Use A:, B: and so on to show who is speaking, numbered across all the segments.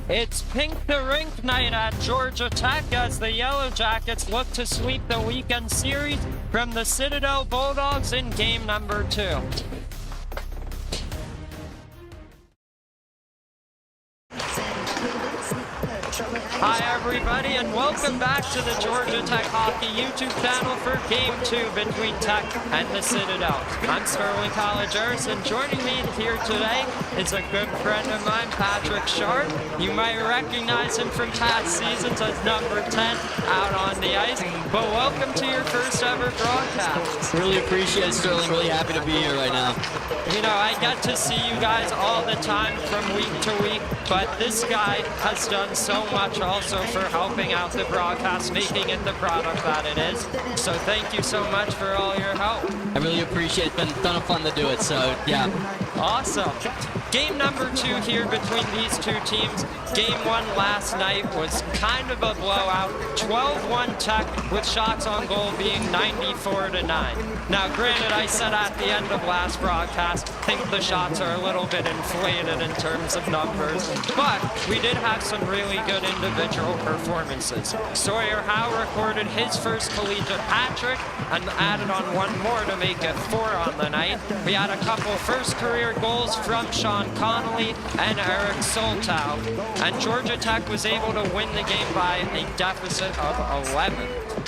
A: It's Pink The Rink Night at Georgia Tech as the Yellow Jackets look to sweep the weekend series from the Citadel Bulldogs in game number 2. Hi everybody and welcome back to the Georgia Tech Hockey YouTube channel for Game 2 between Tech and the Citadel. I'm Sterling College-Earth and joining me here today is a good friend of mine, Patrick Sharp. You might recognize him from past seasons as number 10 out on the ice, but welcome to your first ever broadcast.
B: Really appreciate it, Sterling. Really happy to be here right now.
A: You know, I get to see you guys all the time from week to week, but this guy has done so much also for helping out the broadcast, making it the product that it is. So thank you so much for all your help.
B: I really appreciate it. It's been a ton of fun to do it, so yeah.
A: Awesome. Game number 2 here between these two teams. Game 1 last night was kind of a blowout. 12-1 Tech with shots on goal being 94-9. Now granted, I said at the end of last broadcast, I think the shots are a little bit inflated in terms of numbers, but we did have some really good individual performances. Sawyer Howe recorded his first collegiate hat trick and added on one more to make it 4 on the night. We had a couple first career goals from Sean Connolly and Eric Soltow, and Georgia Tech was able to win the game by a deficit of 11.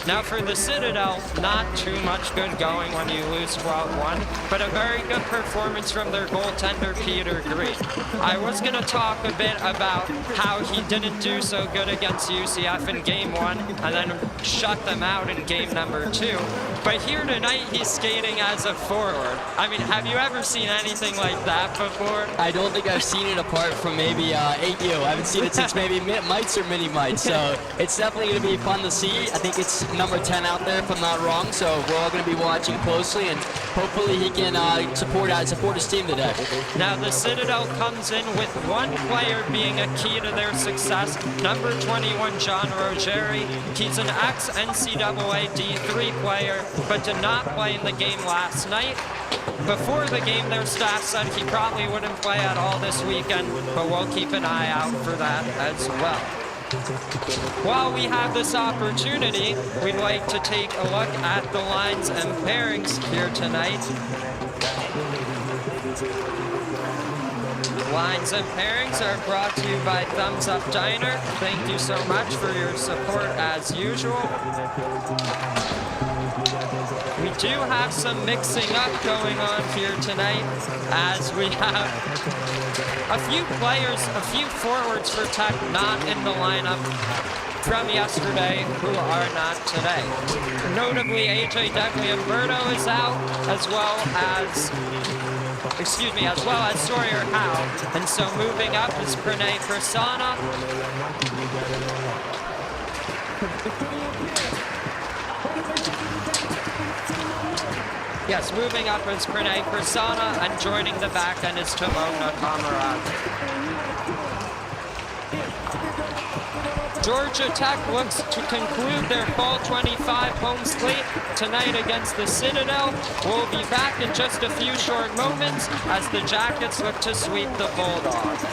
A: Now for the Citadel, not too much good going when you lose 12-1, but a very good performance from their goaltender, Peter Green. I was going to talk a bit about how he didn't do so good against UCF in game 1 and then shut them out in game number 2. But here tonight, he's skating as a forward. I mean, have you ever seen anything like that before?
B: I don't think I've seen it apart from maybe AU. I haven't seen it since maybe mites or mini mites, so it's definitely going to be fun to see. I think it's number 10 out there, if I'm not wrong, so we're all going to be watching closely, and hopefully he can support his team today.
A: Now the Citadel comes in with one player being a key to their success, number 21, John Rogeri. He's an ex-NCAA D3 player, but did not play in the game last night. Before the game, their staff said he probably wouldn't play at all this weekend, but we'll keep an eye out for that as well. While we have this opportunity, we'd like to take a look at the lines and pairings here tonight. Lines and pairings are brought to you by Thumbs Up Diner. Thank you so much for your support as usual. We do have some mixing up going on here tonight, as we have a few players, a few forwards for Tech not in the lineup from yesterday who are not today. Notably, AJ Degliamberto is out, as well as Sawyer Howe. And so moving up is Pranay Prasanna. Yes, moving up is Pranay Prasanna, and joining the back end is Timona Kamarad. Georgia Tech looks to conclude their Fall 25 home slate tonight against the Citadel. We'll be back in just a few short moments as the Jackets look to sweep the Bulldogs.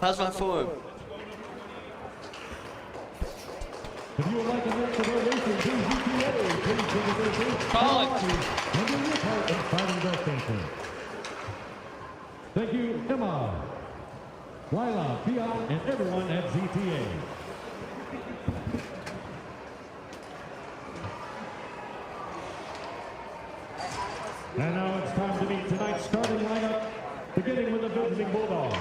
B: How's my form?
C: If you would like to work for their racing team, GTA, please visit their booth.
A: Call it.
C: And do your part in fighting breast cancer. Thank you, Emma, Lila, Fiat, and everyone at ZTA. And now it's time to meet tonight's starting lineup, beginning with the visiting Bulldogs.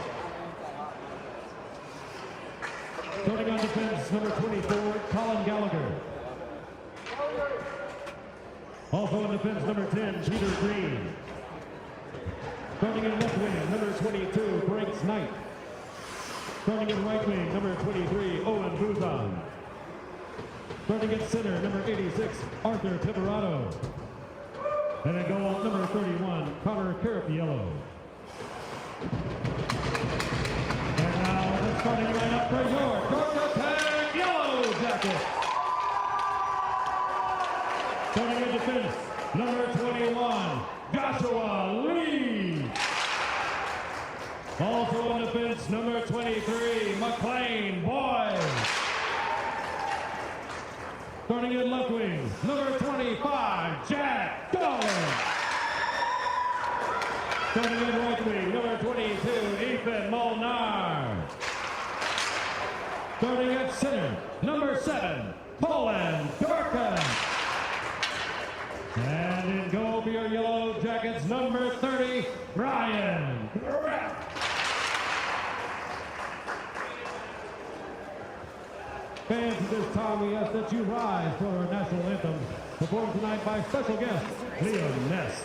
C: Starting on defense, number 24, Colin Gallagher. Also on defense, number 10, Peter Green. Starting in left wing, number 22, Brinks Knight. Starting in right wing, number 23, Owen Buzan. Starting at center, number 86, Arthur Piverato. And then go on number 31, Connor Carafiello. And now the starting lineup for your Georgia Tech Yellow Jacket. Starting in defense, number 21, Joshua Lee. Also on defense, number 23, McLean Boyd. Starting in left wing, number 25, Jack Dolan. Starting in right wing, number 22, Ethan Molnar. Starting at center, number 7, Colin Durkin. And in goal for your Yellow Jackets, number 30, Brian Rapp. Fans, at this time we ask that you rise for our national anthem, performed tonight by special guest, Liam Ness.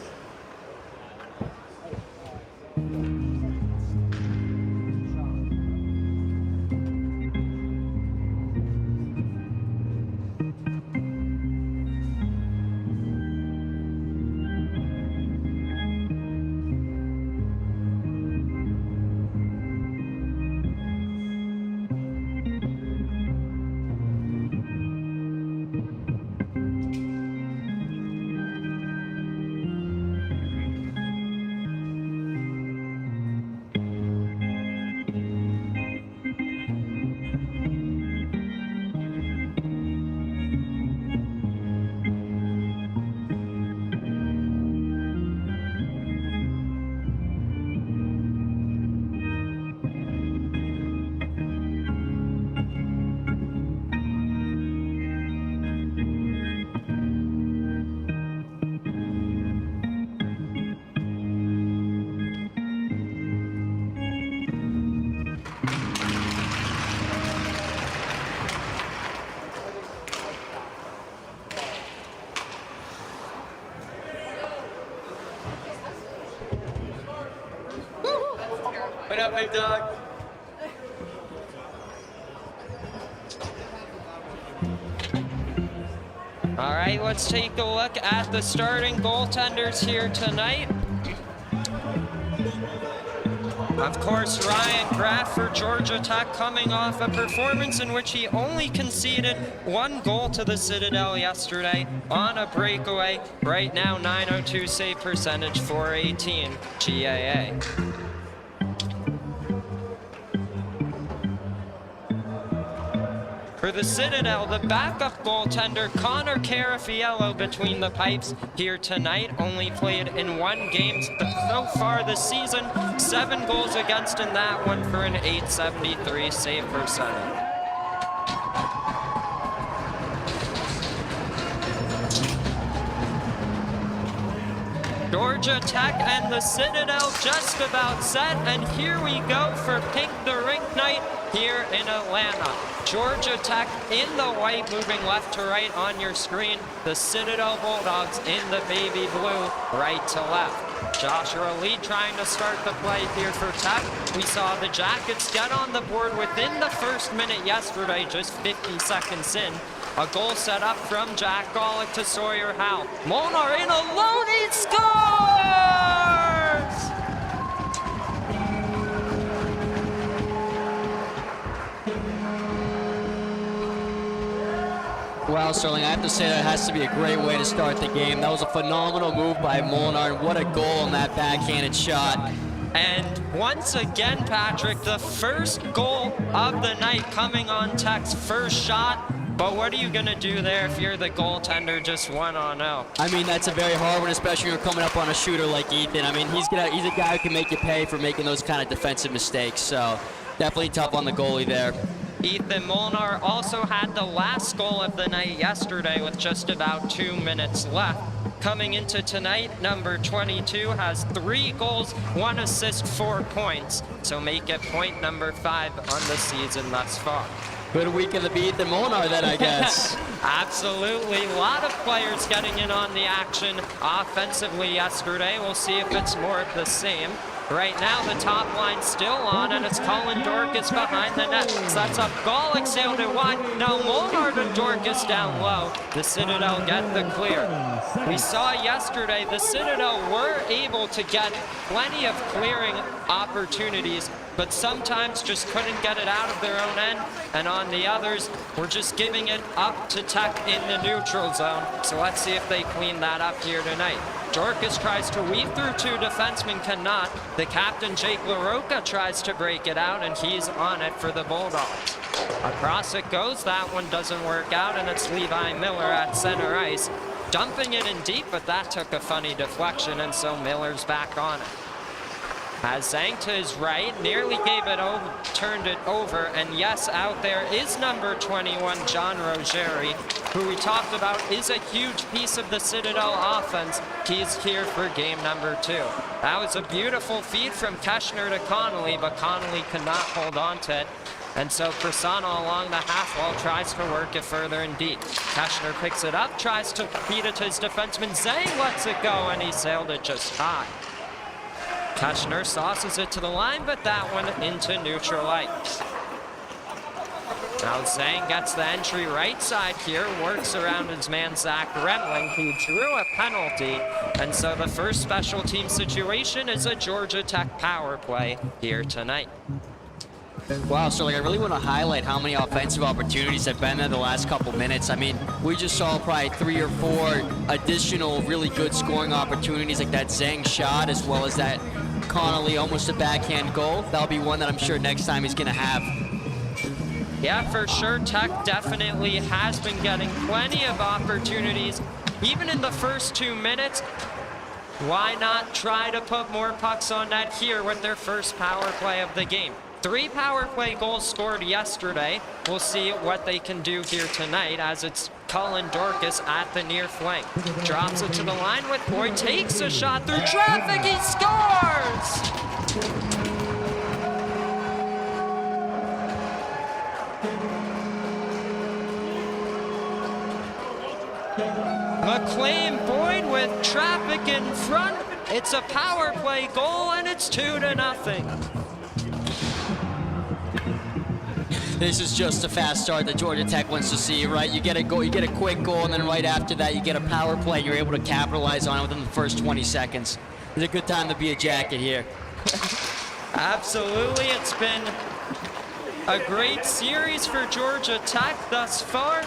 B: What up, big dog?
A: All right, let's take a look at the starting goaltenders here tonight. Of course, Ryan Graff for Georgia Tech coming off a performance in which he only conceded 1 goal to the Citadel yesterday on a breakaway. Right now, .902 save percentage, .418 GAA. For the Citadel, the backup goaltender, Connor Carafiello, between the pipes here tonight. Only played in 1 game so far this season. 7 goals against in that one for an .873 save percentage. Georgia Tech and the Citadel just about set, and here we go for Pink The Rink Night here in Atlanta. Georgia Tech in the white, moving left to right on your screen. The Citadel Bulldogs in the baby blue, right to left. Joshua Lee trying to start the play here for Tech. We saw the Jackets get on the board within the first minute yesterday, just 50 seconds in. A goal set up from Jack Golick to Sawyer Howe. Molnar in alone, he scores!
B: Wow, Sterling, I have to say that has to be a great way to start the game. That was a phenomenal move by Molnar. What a goal on that backhanded shot.
A: And once again, Patrick, the first goal of the night coming on Tech's first shot. But what are you going to do there if you're the goaltender just 1-0?
B: I mean, that's a very hard one, especially when you're coming up on a shooter like Ethan. I mean, he's a guy who can make you pay for making those kind of defensive mistakes. So definitely tough on the goalie there.
A: Ethan Molnar also had the last goal of the night yesterday with just about 2 minutes left. Coming into tonight, number 22 has 3 goals, 1 assist, 4 points. So make it point number 5 on the season thus far.
B: Good week of the beat than Molnar then, I guess.
A: Absolutely. A lot of players getting in on the action offensively yesterday. We'll see if it's more of the same. Right now, the top line's still on, and it's Colin Dorcas behind the net. Sets up Golick, sailed it wide. Now Molnar to Dorcas down low. The Citadel get the clear. We saw yesterday the Citadel were able to get plenty of clearing opportunities, but sometimes just couldn't get it out of their own end, and on the others, we're just giving it up to Tech in the neutral zone. So let's see if they clean that up here tonight. Dorcas tries to weave through 2 defensemen, cannot. The captain, Jake LaRocca, tries to break it out, and he's on it for the Bulldogs. Across it goes, that one doesn't work out, and it's Levi Miller at center ice. Dumping it in deep, but that took a funny deflection, and so Miller's back on it. Has Zhang to his right, nearly gave it over, turned it over, and yes, out there is number 21, John Rogeri, who we talked about is a huge piece of the Citadel offense. He's here for game number 2. That was a beautiful feed from Keshner to Connolly, but Connolly could not hold on to it. And so Prasanna along the half wall tries to work it further in deep. Keshner picks it up, tries to feed it to his defenseman. Zhang lets it go, and he sailed it just high. Keshner sauces it to the line, but that one into neutral ice. Now Zhang gets the entry right side here, works around his man Zach Remling, who drew a penalty. And so the first special team situation is a Georgia Tech power play here tonight.
B: Wow, so I really want to highlight how many offensive opportunities have been there the last couple minutes. I mean, we just saw probably 3 or 4 additional really good scoring opportunities, like that Zhang shot, as well as that Connolly almost a backhand goal. That'll be one that I'm sure next time he's going to have.
A: Yeah, for sure. Tech definitely has been getting plenty of opportunities, even in the first 2 minutes. Why not try to put more pucks on net here with their first power play of the game? 3 power play goals scored yesterday. We'll see what they can do here tonight, as it's Colin Dorcas at the near flank. Drops it to the line with Boyd, takes a shot through traffic, he scores! McLean Boyd with traffic in front. It's a power play goal, and it's 2-0.
B: This is just a fast start that Georgia Tech wants to see, right? You get a goal, you get a quick goal, and then right after that, you get a power play, and you're able to capitalize on it within the first 20 seconds. It's a good time to be a Jacket here.
A: Absolutely, it's been a great series for Georgia Tech thus far.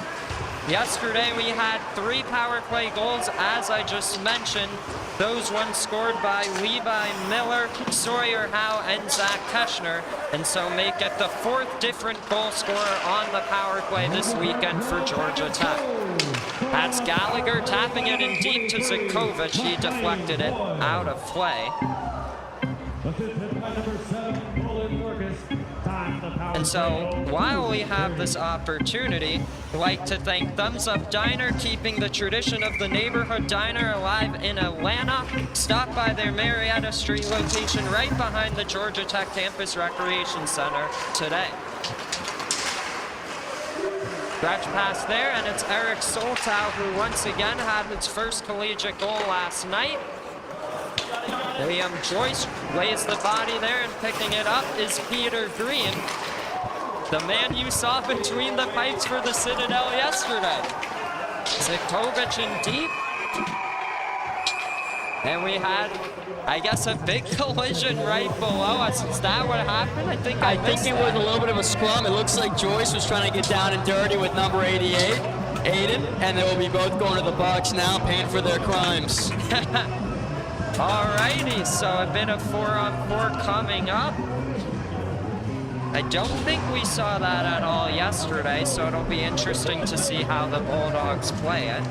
A: Yesterday, we had 3 power play goals, as I just mentioned. Those ones scored by Levi Miller, Sawyer Howe, and Zach Keshner. And so make it the 4th different goal scorer on the power play this weekend for Georgia Tech. That's Gallagher tapping it in deep to Zikovic. He deflected it out of play. And so while we have this opportunity, I'd like to thank Thumbs Up Diner, keeping the tradition of the neighborhood diner alive in Atlanta. Stop by their Marietta Street location right behind the Georgia Tech Campus Recreation Center today. Stretch pass there, and it's Eric Soltau, who once again had his first collegiate goal last night. Liam Joyce lays the body there, and picking it up is Peter Green, the man you saw between the pipes for the Citadel yesterday. Zikovic in deep. And we had, I guess, a big collision right below us. Is that what happened? I think it
B: was a little bit of a scrum. It looks like Joyce was trying to get down and dirty with number 88, Aiden, and they will be both going to the box now, paying for their crimes.
A: Alrighty, so a bit of 4-on-4 coming up. I don't think we saw that at all yesterday, so it'll be interesting to see how the Bulldogs play it.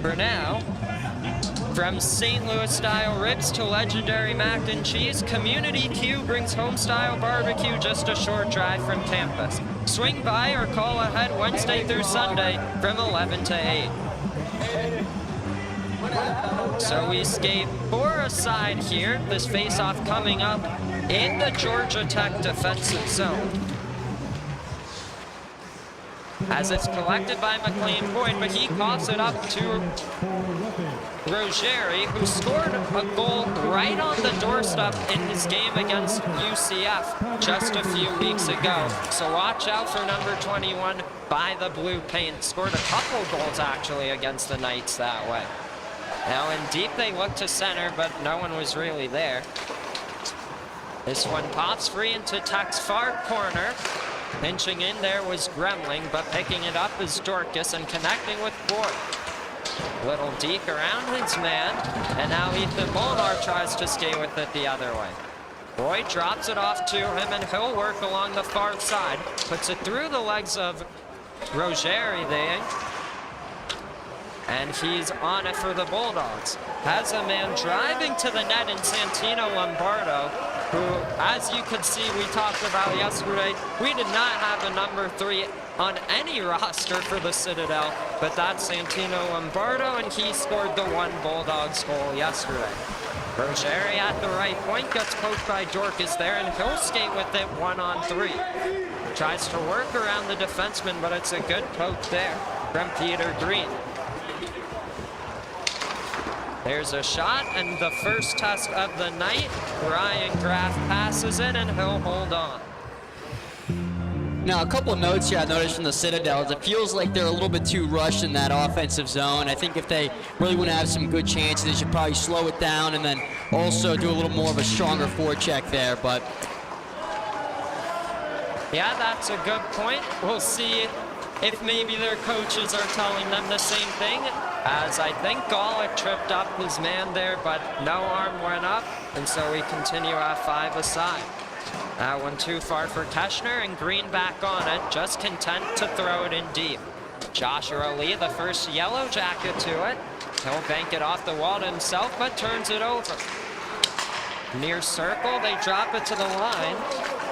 A: For now, from St. Louis style ribs to legendary mac and cheese, Community Q brings home style barbecue just a short drive from campus. Swing by or call ahead Wednesday through Sunday from 11 to 8. So we skate 4 aside here. This face-off coming up in the Georgia Tech defensive zone. As it's collected by McLean Boyd, but he coughs it up to Rogeri, who scored a goal right on the doorstep in his game against UCF just a few weeks ago. So watch out for number 21 by the blue paint. Scored a couple goals actually against the Knights that way. Now in deep they look to center, but no one was really there. This one pops free into Tech's far corner. Pinching in there was Gremling, but picking it up is Dorcas and connecting with Boyd. Little deke around his man, and now Ethan Molnar tries to stay with it the other way. Boyd drops it off to him, and he'll work along the far side. Puts it through the legs of Rogeri there. And he's on it for the Bulldogs. Has a man driving to the net in Santino Lombardo, who, as you could see, we talked about yesterday, we did not have a number 3 on any roster for the Citadel, but that's Santino Lombardo, and he scored the 1 Bulldogs goal yesterday. Rogeri at the right point, gets poked by Dorcas there, and he'll skate with it 1-on-3. Tries to work around the defenseman, but it's a good poke there from Peter Green. There's a shot, and the first test of the night. Ryan Graff passes it, and he'll hold on.
B: Now, a couple of notes here I noticed from the Citadel is it feels like they're a little bit too rushed in that offensive zone. I think if they really want to have some good chances, they should probably slow it down and then also do a little more of a stronger forecheck there. But
A: yeah, that's a good point. We'll see if maybe their coaches are telling them the same thing, as I think Golick tripped up his man there, but no arm went up, and so we continue at 5 aside. That one too far for Keschner, and Green back on it, just content to throw it in deep. Joshua Lee, the first yellow jacket to it. He'll bank it off the wall to himself, but turns it over. Near circle, they drop it to the line.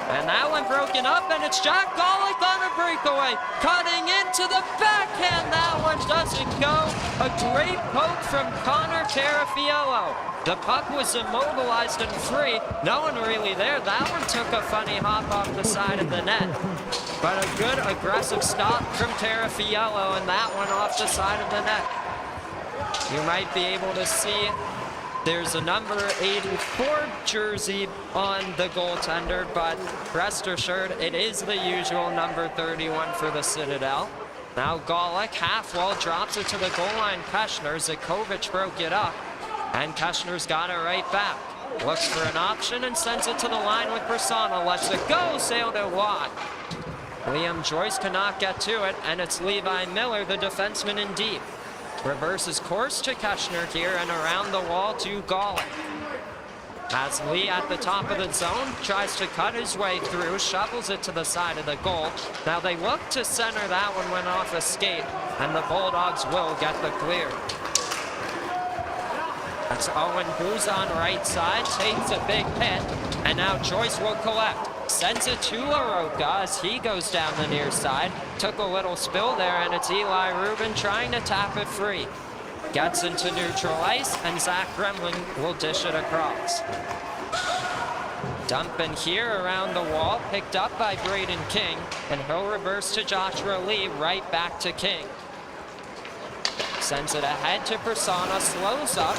A: And that one broken up, and it's Jack Golick on a breakaway. Cutting into the backhand, that one doesn't go. A great poke from Connor Carafiello. The puck was immobilized and free. No one really there. That one took a funny hop off the side of the net. But a good aggressive stop from Carafiello, and that one off the side of the net. You might be able to see there's a number 84 jersey on the goaltender, but rest assured, it is the usual number 31 for the Citadel. Now Golick, half wall, drops it to the goal line. Keschner, Zikovic broke it up, and Keschner's got it right back. Looks for an option and sends it to the line with Persona. Lets it go, sailed it wide. Liam Joyce cannot get to it, and it's Levi Miller, the defenseman, in deep. Reverses course to Keschner here and around the wall to Golick. As Lee at the top of the zone tries to cut his way through, shovels it to the side of the goal. Now they look to center, that one went off a skate, and the Bulldogs will get the clear. That's Owen who's on right side, takes a big hit, and now Joyce will collect. Sends it to LaRocca as he goes down the near side. Took a little spill there, and it's Eli Rubin trying to tap it free. Gets into neutral ice, and Zach Gremling will dish it across. Dumping here around the wall, picked up by Braden King, and he'll reverse to Joshua Lee, right back to King. Sends it ahead to Persona, slows up.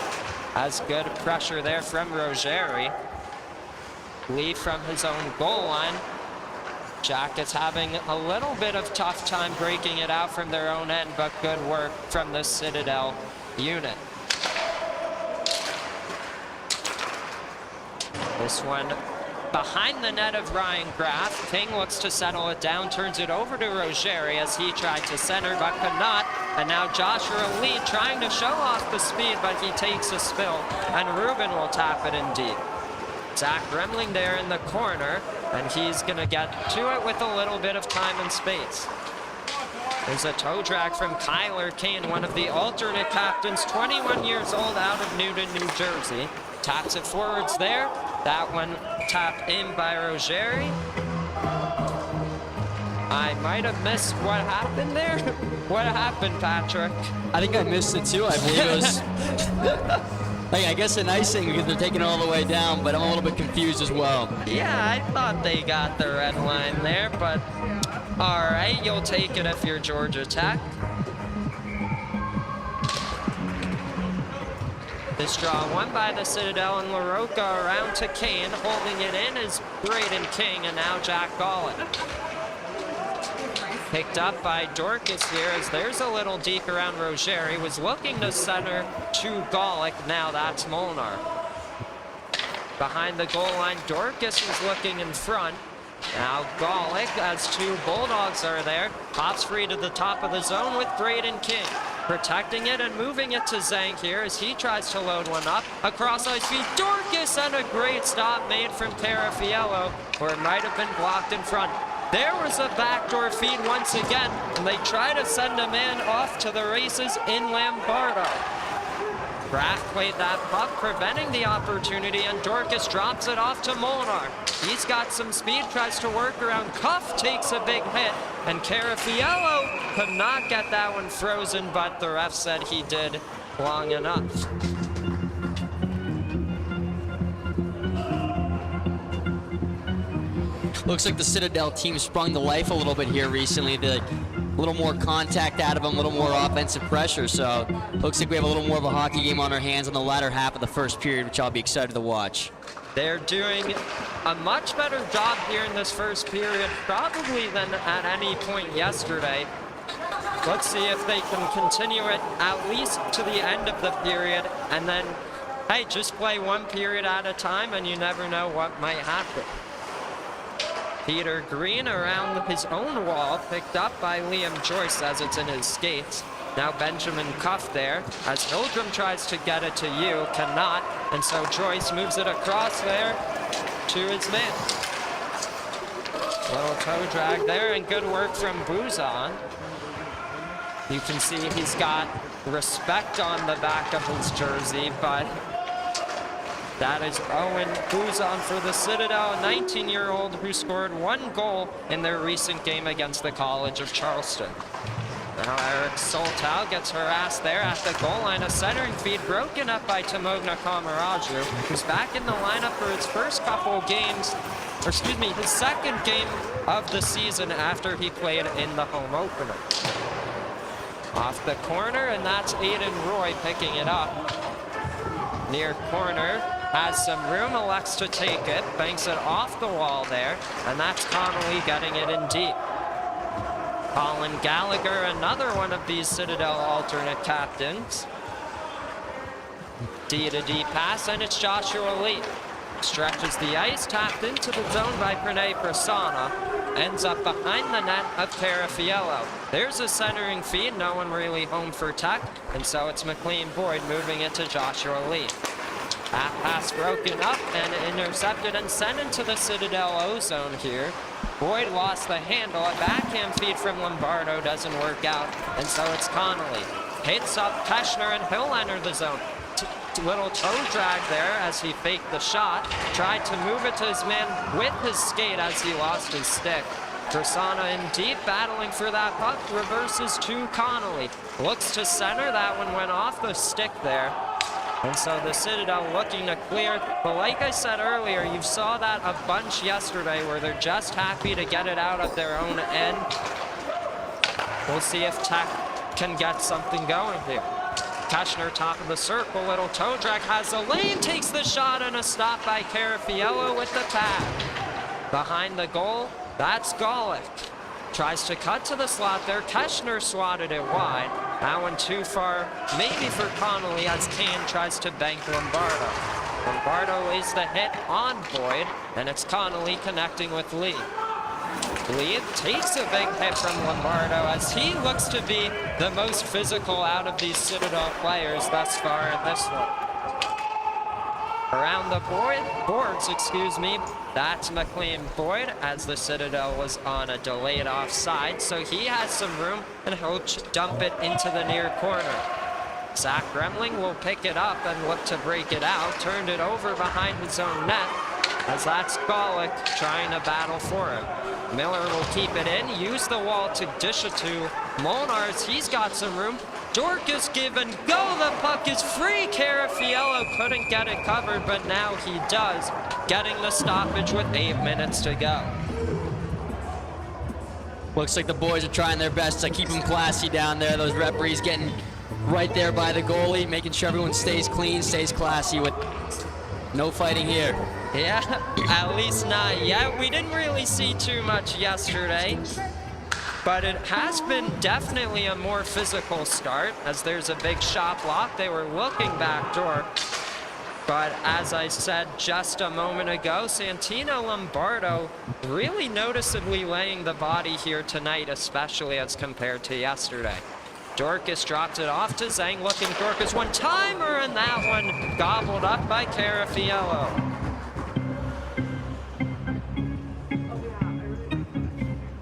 A: Has good pressure there from Rogeri. Lee from his own goal line. Jackets having a little bit of tough time breaking it out from their own end, but good work from the Citadel unit. This one behind the net of Ryan Graff. King looks to settle it down, turns it over to Rogeri as he tried to center but could not. And now Joshua Lee trying to show off the speed, but he takes a spill, and Ruben will tap it in deep. Zach Remling there in the corner, and he's going to get to it with a little bit of time and space. There's a toe drag from Kyler Kane, one of the alternate captains, 21 years old, out of Newton, New Jersey. Taps it forwards there. That one tapped in by Rogeri. I might have missed what happened there. What happened, Patrick?
B: I think I missed it too. I believe it was, like, I guess an icing because they're taking it all the way down, but I'm a little bit confused as well.
A: Yeah, I thought they got the red line there, but all right, you'll take it if you're Georgia Tech. This draw won by the Citadel, and LaRocca around to Kane. Holding it in is Braden King, and now Jack Golick. Picked up by Dorcas here as there's a little deep around Rogeri. Was looking to center to Golick. Now that's Molnar. Behind the goal line, Dorcas is looking in front. Now Golick, as two Bulldogs are there, pops free to the top of the zone with Braden King. Protecting it and moving it to Zank here as he tries to load one up. Across ice feed, Dorcas, and a great stop made from Carafiello, or it might have been blocked in front. There was a backdoor feed once again, and they try to send a man off to the races in Lombardo. Graff played that puck, preventing the opportunity, and Dorcas drops it off to Molnar. He's got some speed, tries to work around. Cuff takes a big hit, and Carafiello could not get that one frozen, but the ref said he did long enough.
B: Looks like the Citadel team sprung to life a little bit here recently. A little more contact out of them, a little more offensive pressure. So looks like we have a little more of a hockey game on our hands in the latter half of the first period, which I'll be excited to watch.
A: They're doing a much better job here in this first period, probably than at any point yesterday. Let's see if they can continue it at least to the end of the period, and then, hey, just play one period at a time, and you never know what might happen. Peter Green around his own wall, picked up by Liam Joyce as it's in his skates. Now Benjamin Cuff there, as Hildrum tries to get it to you, cannot, and so Joyce moves it across there to his man. Little toe drag there, and good work from Buzan. You can see he's got respect on the back of his jersey, but that is Owen Buzan for the Citadel, a 19-year-old who scored 1 goal in their recent game against the College of Charleston. Now Eric Soltau gets harassed there at the goal line. A centering feed broken up by Timogna Kamaraju, who's back in the lineup for his first couple games, or excuse me, his second game of the season after he played in the home opener. Off the corner, and that's Aiden Roy picking it up. Near corner, has some room, elects to take it, banks it off the wall there, and that's Connolly getting it in deep. Colin Gallagher, another one of these Citadel alternate captains. D-to-D pass, and it's Joshua Lee. Stretches the ice, tapped into the zone by Pranay Prasanna. Ends up behind the net of Carafiello. There's a centering feed, no one really home for Tech, and so it's McLean Boyd moving it to Joshua Lee. That pass broken up and intercepted and sent into the Citadel O-zone here. Boyd lost the handle. A backhand feed from Lombardo doesn't work out, and so it's Connolly. Hits up Teschner, and he'll enter the zone. Little toe drag there as he faked the shot. Tried to move it to his man with his skate as he lost his stick. Prasanna in deep, battling for that puck. Reverses to Connolly. Looks to center. That one went off the stick there. And so the Citadel looking to clear. But like I said earlier, you saw that a bunch yesterday where they're just happy to get it out of their own end. We'll see if Tech can get something going here. Teschner, top of the circle, little toe drag, has a lane, takes the shot, and a stop by Carafiello with the tag. Behind the goal, that's Golick. Tries to cut to the slot there. Teschner swatted it wide. That one too far, maybe for Connolly, as Kane tries to bank Lombardo. Lombardo lays the hit on Boyd, and it's Connolly connecting with Lee. Lee takes a big hit from Lombardo as he looks to be the most physical out of these Citadel players thus far in this one. Around the boards, that's McLean Boyd as the Citadel was on a delayed offside, so he has some room and he'll dump it into the near corner. Zach Gremling will pick it up and look to break it out, turned it over behind his own net, as that's Golick trying to battle for it. Miller will keep it in, use the wall to dish it to Molnars. He's got some room. Dorcas give and go. The puck is free. Carafiello couldn't get it covered, but now he does, getting the stoppage with 8 minutes to go.
B: Looks like the boys are trying their best to keep them classy down there. Those referees getting right there by the goalie, making sure everyone stays clean, stays classy with no fighting here.
A: Yeah, at least not yet. We didn't really see too much yesterday, but it has been definitely a more physical start as there's a big shot block. They were looking backdoor, but as I said just a moment ago, Santino Lombardo really noticeably laying the body here tonight, especially as compared to yesterday. Dorcas dropped it off to Zhang, looking Dorcas one-timer, and that one gobbled up by Carafiello.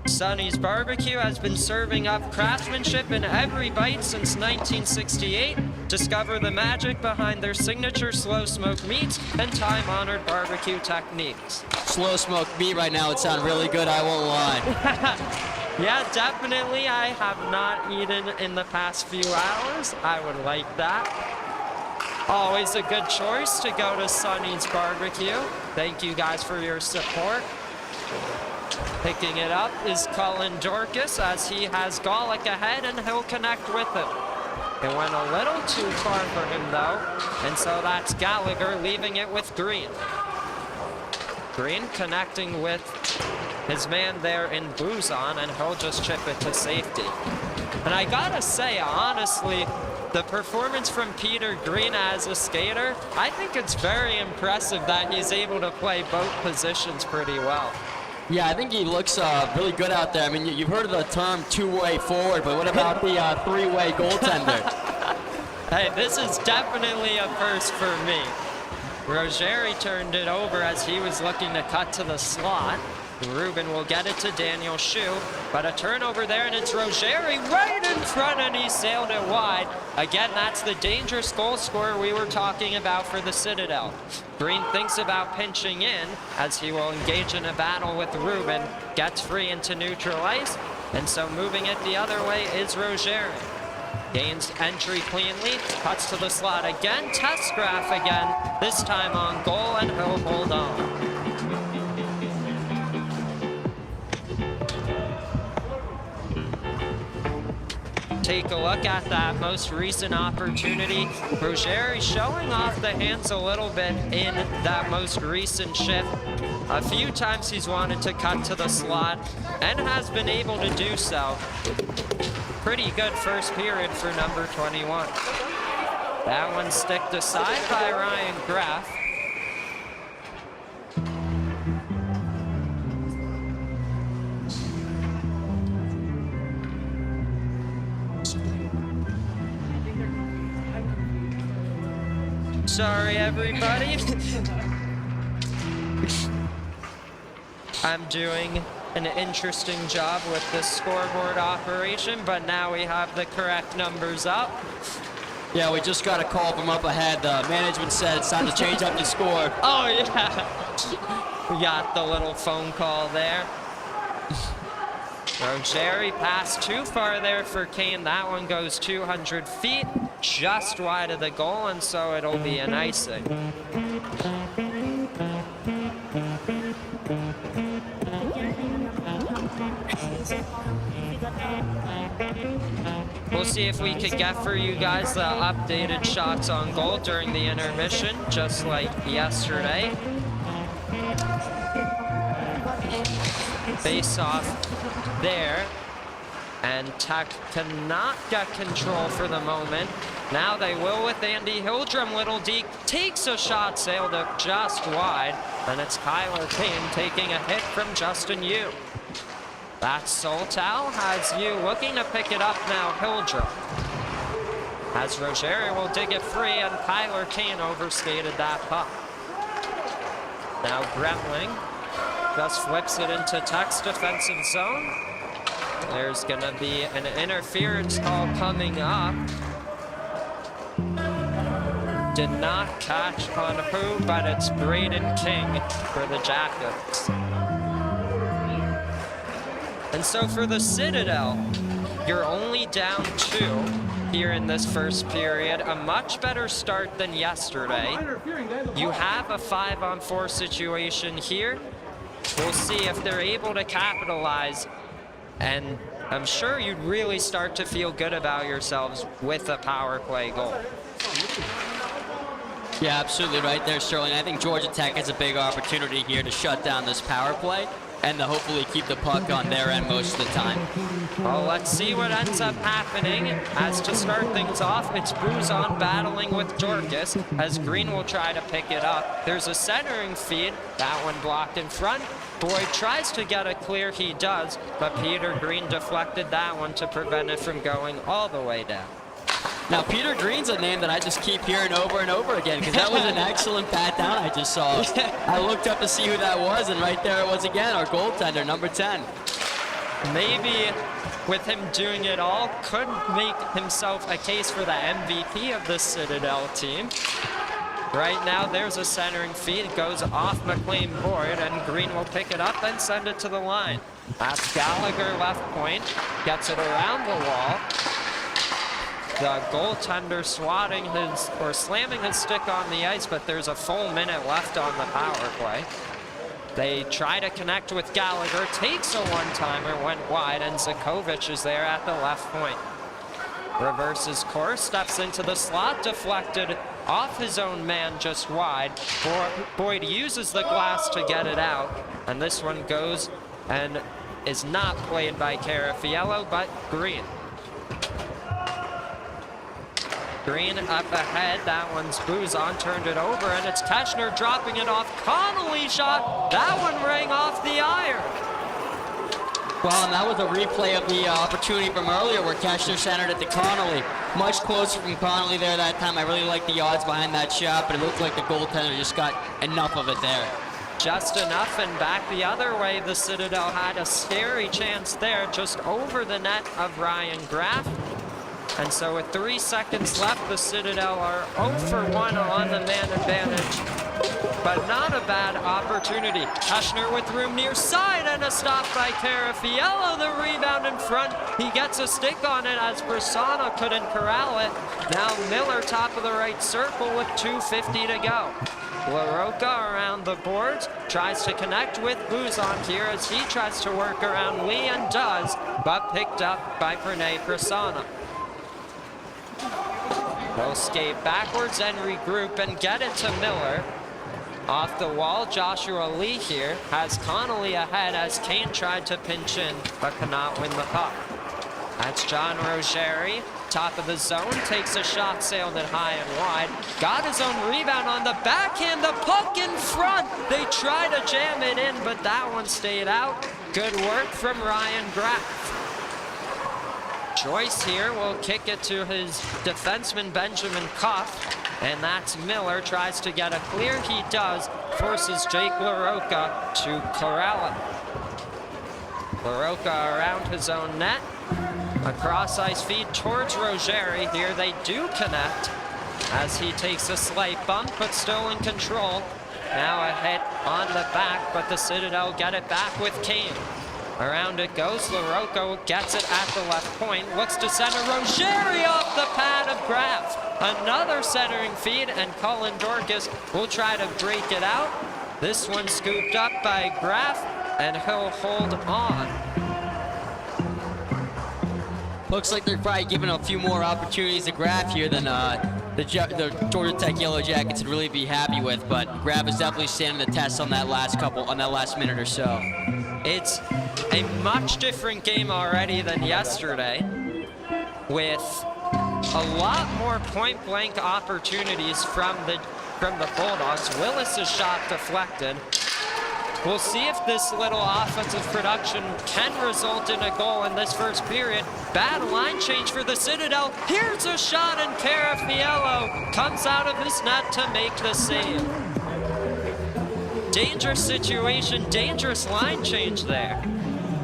A: Sonny's Barbecue has been serving up craftsmanship in every bite since 1968. Discover the magic behind their signature slow smoked meats and time-honored barbecue techniques.
B: Slow smoked meat right now would sound really good, I won't lie.
A: Yeah, definitely. I have not eaten in the past few hours. I would like that. Always a good choice to go to Sonny's Barbecue. Thank you guys for your support. Picking it up is Cullen Dorcas as he has Golick ahead and he'll connect with it. It went a little too far for him though, and so that's Gallagher leaving it with Green. Green connecting with his man there in Buzon, and he'll just chip it to safety. And I gotta say, honestly, the performance from Peter Green as a skater, I think it's very impressive that he's able to play both positions pretty well.
B: Yeah, I think he looks really good out there. I mean, you've heard of the term two-way forward, but what about the three-way goaltender?
A: Hey, this is definitely a first for me. Rogeri turned it over as he was looking to cut to the slot. Ruben will get it to Daniel Shu, but a turnover there, and it's Rogeri right in front, and he sailed it wide. Again, that's the dangerous goal scorer we were talking about for the Citadel. Green thinks about pinching in as he will engage in a battle with Ruben, gets free into neutral ice, and so moving it the other way is Rogeri. Gains entry cleanly, cuts to the slot again, tests Graf again, this time on goal, and he'll hold on. Take a look at that most recent opportunity. Rogeri showing off the hands a little bit in that most recent shift. A few times he's wanted to cut to the slot and has been able to do so. Pretty good first period for number 21. That one sticked aside by Ryan Graf. Sorry, everybody. I'm doing an interesting job with this scoreboard operation, but now we have the correct numbers up.
B: Yeah, we just got a call from up ahead. The management said it's time to change up the score.
A: Oh, yeah. We got the little phone call there. Rogeri passed too far there for Kane. That one goes 200 feet, just wide of the goal, and so it'll be an icing. We'll see if we could get for you guys the updated shots on goal during the intermission, just like yesterday. Face off there. and Tech cannot get control for the moment. Now they will with Andy Hildrum. Little D takes a shot, sailed up just wide, and it's Kyler Kane taking a hit from Justin Yu. That's Soltal, has Yu looking to pick it up now, Hildrum. As Rogeri will dig it free, and Kyler Kane overskated that puck. Now Gremling just flips it into Tech's defensive zone. There's gonna be an interference call coming up. Did not catch on who, but it's Braden King for the Jackets. And so for the Citadel, you're only down 2 here in this first period. A much better start than yesterday. You have a 5-on-4 situation here. We'll see if they're able to capitalize, and I'm sure you'd really start to feel good about yourselves with a power play goal.
B: Yeah, absolutely right there, Sterling. I think Georgia Tech has a big opportunity here to shut down this power play and to hopefully keep the puck on their end most of the time.
A: Well, let's see what ends up happening. As to start things off, it's Buzon battling with Dorcas as Green will try to pick it up. There's a centering feed, that one blocked in front. Boyd tries to get it clear, he does, but Peter Green deflected that one to prevent it from going all the way down.
B: Now, Peter Green's a name that I just keep hearing over and over again because that was an excellent bat down I just saw. I looked up to see who that was, and right there it was again, our goaltender, number 10.
A: Maybe with him doing it all, could make himself a case for the MVP of the Citadel team. Right now, there's a centering feed. It goes off McLean Boyd, and Green will pick it up and send it to the line. That's Gallagher left point, gets it around the wall. The goaltender swatting his, or slamming his stick on the ice, but there's a full minute left on the power play. They try to connect with Gallagher, takes a one-timer, went wide, and Zakovic is there at the left point. Reverses course, steps into the slot, deflected off his own man just wide. Boyd uses the glass to get it out, and this one goes and is not played by Carafiello, but Green. Green up ahead, that one's Buzon, turned it over, and it's Teschner dropping it off. Connolly shot, that one rang off the iron.
B: Well, and that was a replay of the opportunity from earlier where Teschner centered it to Connolly. Much closer from Connolly there that time. I really like the odds behind that shot, but it looked like the goaltender just got enough of it there.
A: Just enough, and back the other way, the Citadel had a scary chance there, just over the net of Ryan Graff. And so with 3 seconds left, the Citadel are 0 for 1 on the man advantage. But not a bad opportunity. Teschner with room near side, and a stop by Carafiello. The rebound in front. He gets a stick on it as Persona couldn't corral it. Now Miller top of the right circle with 2:50 to go. LaRocca around the boards, tries to connect with Buzon here as he tries to work around Lee and does, but picked up by Pranay Prasanna. They'll skate backwards and regroup and get it to Miller. Off the wall, Joshua Lee here has Connolly ahead as Kane tried to pinch in, but cannot win the puck. That's John Rogeri, top of the zone, takes a shot, sailed it high and wide. Got his own rebound on the backhand, the puck in front. They try to jam it in, but that one stayed out. Good work from Ryan Graff. Joyce here will kick it to his defenseman Benjamin Cuff, and that's Miller, tries to get a clear, he does, forces Jake LaRocca to corral it. LaRocca around his own net, a cross ice feed towards Rogeri. Here they do connect as he takes a slight bump, but still in control. Now a hit on the back, but the Citadel get it back with Kane. Around it goes, LaRocca gets it at the left point, looks to center, Rogeri off the pad of Graff. Another centering feed, and Cullen Dorcas will try to break it out. This one scooped up by Graff, and he'll hold on.
B: Looks like they're probably giving a few more opportunities to Graff here than the Georgia Tech Yellow Jackets would really be happy with, but Graff is definitely standing the test on that last minute or so.
A: It's a much different game already than yesterday, with a lot more point-blank opportunities from the Bulldogs. Willis's shot deflected. We'll see if this little offensive production can result in a goal in this first period. Bad line change for the Citadel. Here's a shot, and Carafiello comes out of his net to make the save. Dangerous situation, dangerous line change there.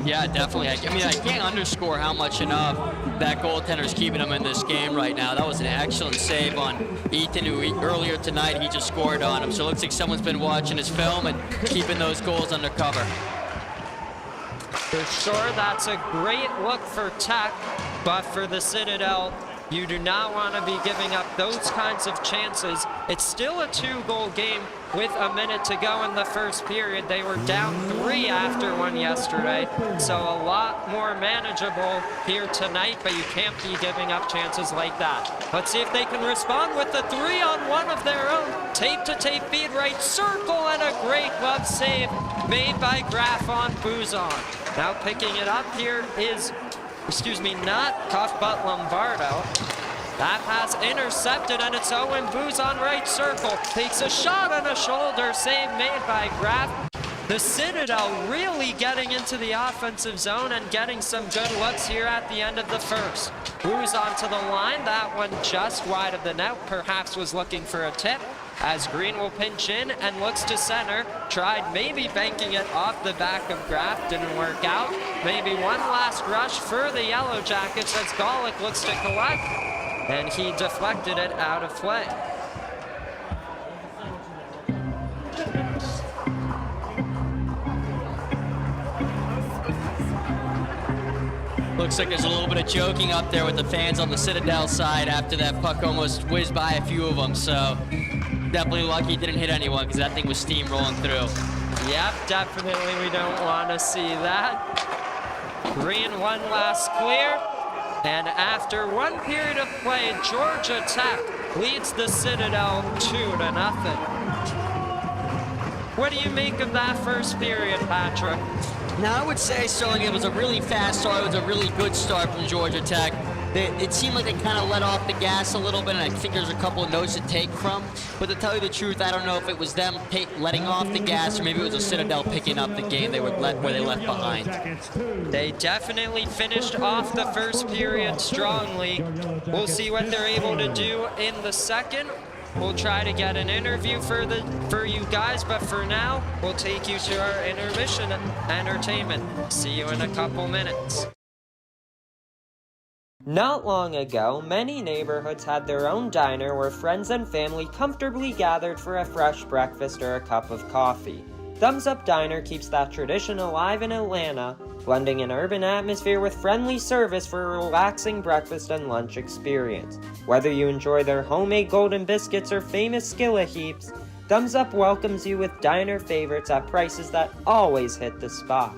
B: Yeah, definitely. I mean, I can't underscore how much enough that goaltender's keeping him in this game right now. That was an excellent save on Ethan, who earlier tonight he just scored on him. So it looks like someone's been watching his film and keeping those goals under cover.
A: For sure, that's a great look for Tech, but for the Citadel, you do not want to be giving up those kinds of chances. It's still a 2-goal game with a minute to go in the first period. They were down 3 after one yesterday, so a lot more manageable here tonight, but you can't be giving up chances like that. Let's see if they can respond with the 3-on-1 of their own. Tape-to-tape feed, right circle, and a great glove save made by Graf on Buzon. Now picking it up here is, not Cuff, but Lombardo. That pass intercepted, and it's Owen Booz on right circle. Takes a shot and a shoulder save made by Graf. The Citadel really getting into the offensive zone and getting some good looks here at the end of the first. Booz onto the line. That one just wide of the net. Perhaps was looking for a tip, as Green will pinch in and looks to center. Tried maybe banking it off the back of Graf, didn't work out. Maybe one last rush for the Yellow Jackets as Golick looks to collect, and he deflected it out of play.
B: Looks like there's a little bit of joking up there with the fans on the Citadel side after that puck almost whizzed by a few of them. So definitely lucky it didn't hit anyone, because that thing was steamrolling through.
A: Yep, definitely we don't want to see that. Green one last clear. And after one period of play, Georgia Tech leads the Citadel 2-0. What do you make of that first period, Patrick?
B: Now, I would say, Sterling, it was a really fast start. It was a really good start from Georgia Tech. It seemed like they kind of let off the gas a little bit, and I think there's a couple of notes to take from. But to tell you the truth, I don't know if it was them letting off the gas, or maybe it was a Citadel picking up the game where they left behind.
A: They definitely finished off the first period strongly. We'll see what they're able to do in the second. We'll try to get an interview for you guys, but for now, we'll take you to our intermission entertainment. See you in a couple minutes. Not long ago, many neighborhoods had their own diner where friends and family comfortably gathered for a fresh breakfast or a cup of coffee. Thumbs Up Diner keeps that tradition alive in Atlanta, blending an urban atmosphere with friendly service for a relaxing breakfast and lunch experience. Whether you enjoy their homemade golden biscuits or famous skillet heaps, Thumbs Up welcomes you with diner favorites at prices that always hit the spot.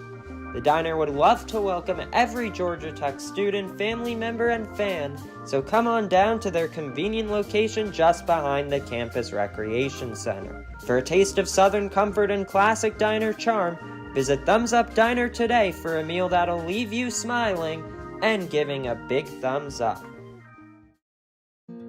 A: The diner would love to welcome every Georgia Tech student, family member, and fan, so come on down to their convenient location just behind the campus recreation center. For a taste of Southern comfort and classic diner charm, visit Thumbs Up Diner today for a meal that'll leave you smiling and giving a big thumbs up.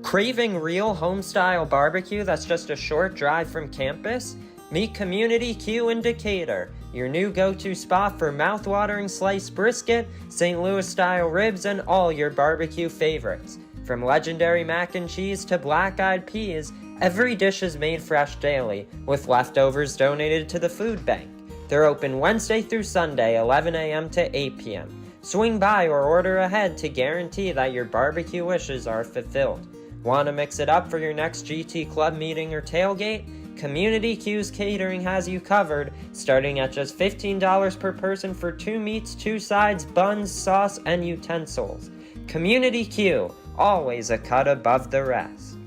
A: Craving real home-style barbecue that's just a short drive from campus? Meet Community Q in Decatur, your new go-to spot for mouth-watering sliced brisket, St. Louis-style ribs, and all your barbecue favorites. From legendary mac and cheese to black-eyed peas, every dish is made fresh daily, with leftovers donated to the food bank. They're open Wednesday through Sunday, 11 a.m. to 8 p.m. Swing by or order ahead to guarantee that your barbecue wishes are fulfilled. Want to mix it up for your next GT Club meeting or tailgate? Community Q's Catering has you covered, starting at just $15 per person for 2 meats, 2 sides, buns, sauce, and utensils. Community Q, always a cut above the rest.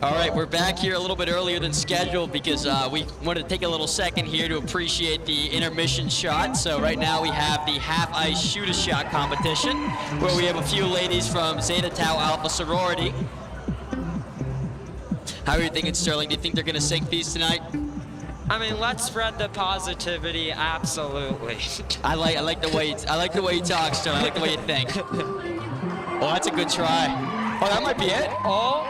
B: All right, we're back here a little bit earlier than scheduled because we wanted to take a little second here to appreciate the intermission shot. So right now we have the half-ice shoot-a-shot competition where we have a few ladies from Zeta Tau Alpha sorority. How are you thinking, Sterling? Do you think they're going to sink these tonight?
A: I mean, let's spread the positivity, absolutely.
B: I like the way he talks to him. I like the way you think. Oh, that's a good try. Oh, that might be it.
A: Oh.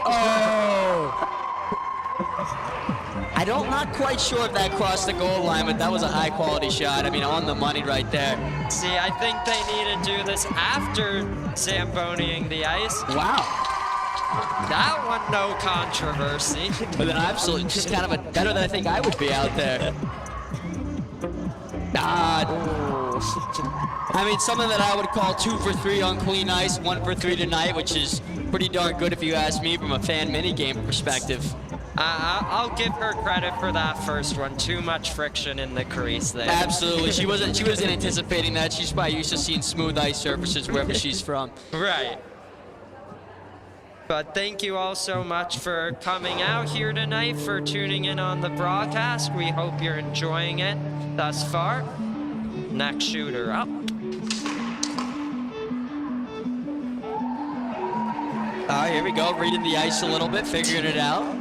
B: I'm not quite sure if that crossed the goal line, but that was a high quality shot. I mean, on the money right there.
A: See, I think they need to do this after Zamboniing the ice.
B: Wow.
A: That one, no controversy.
B: But then absolutely, just kind of better than I think I would be out there. I mean, something that I would call 2 for 3 on clean ice, 1 for 3 tonight, which is pretty darn good if you ask me from a fan minigame perspective.
A: I'll give her credit for that first one. Too much friction in the crease there.
B: Absolutely, she wasn't anticipating that. She's probably used to seeing smooth ice surfaces wherever she's from.
A: Right. But thank you all so much for coming out here tonight, for tuning in on the broadcast. We hope you're enjoying it thus far. Next shooter up.
B: All right, here we go. Reading the ice a little bit, figuring it out.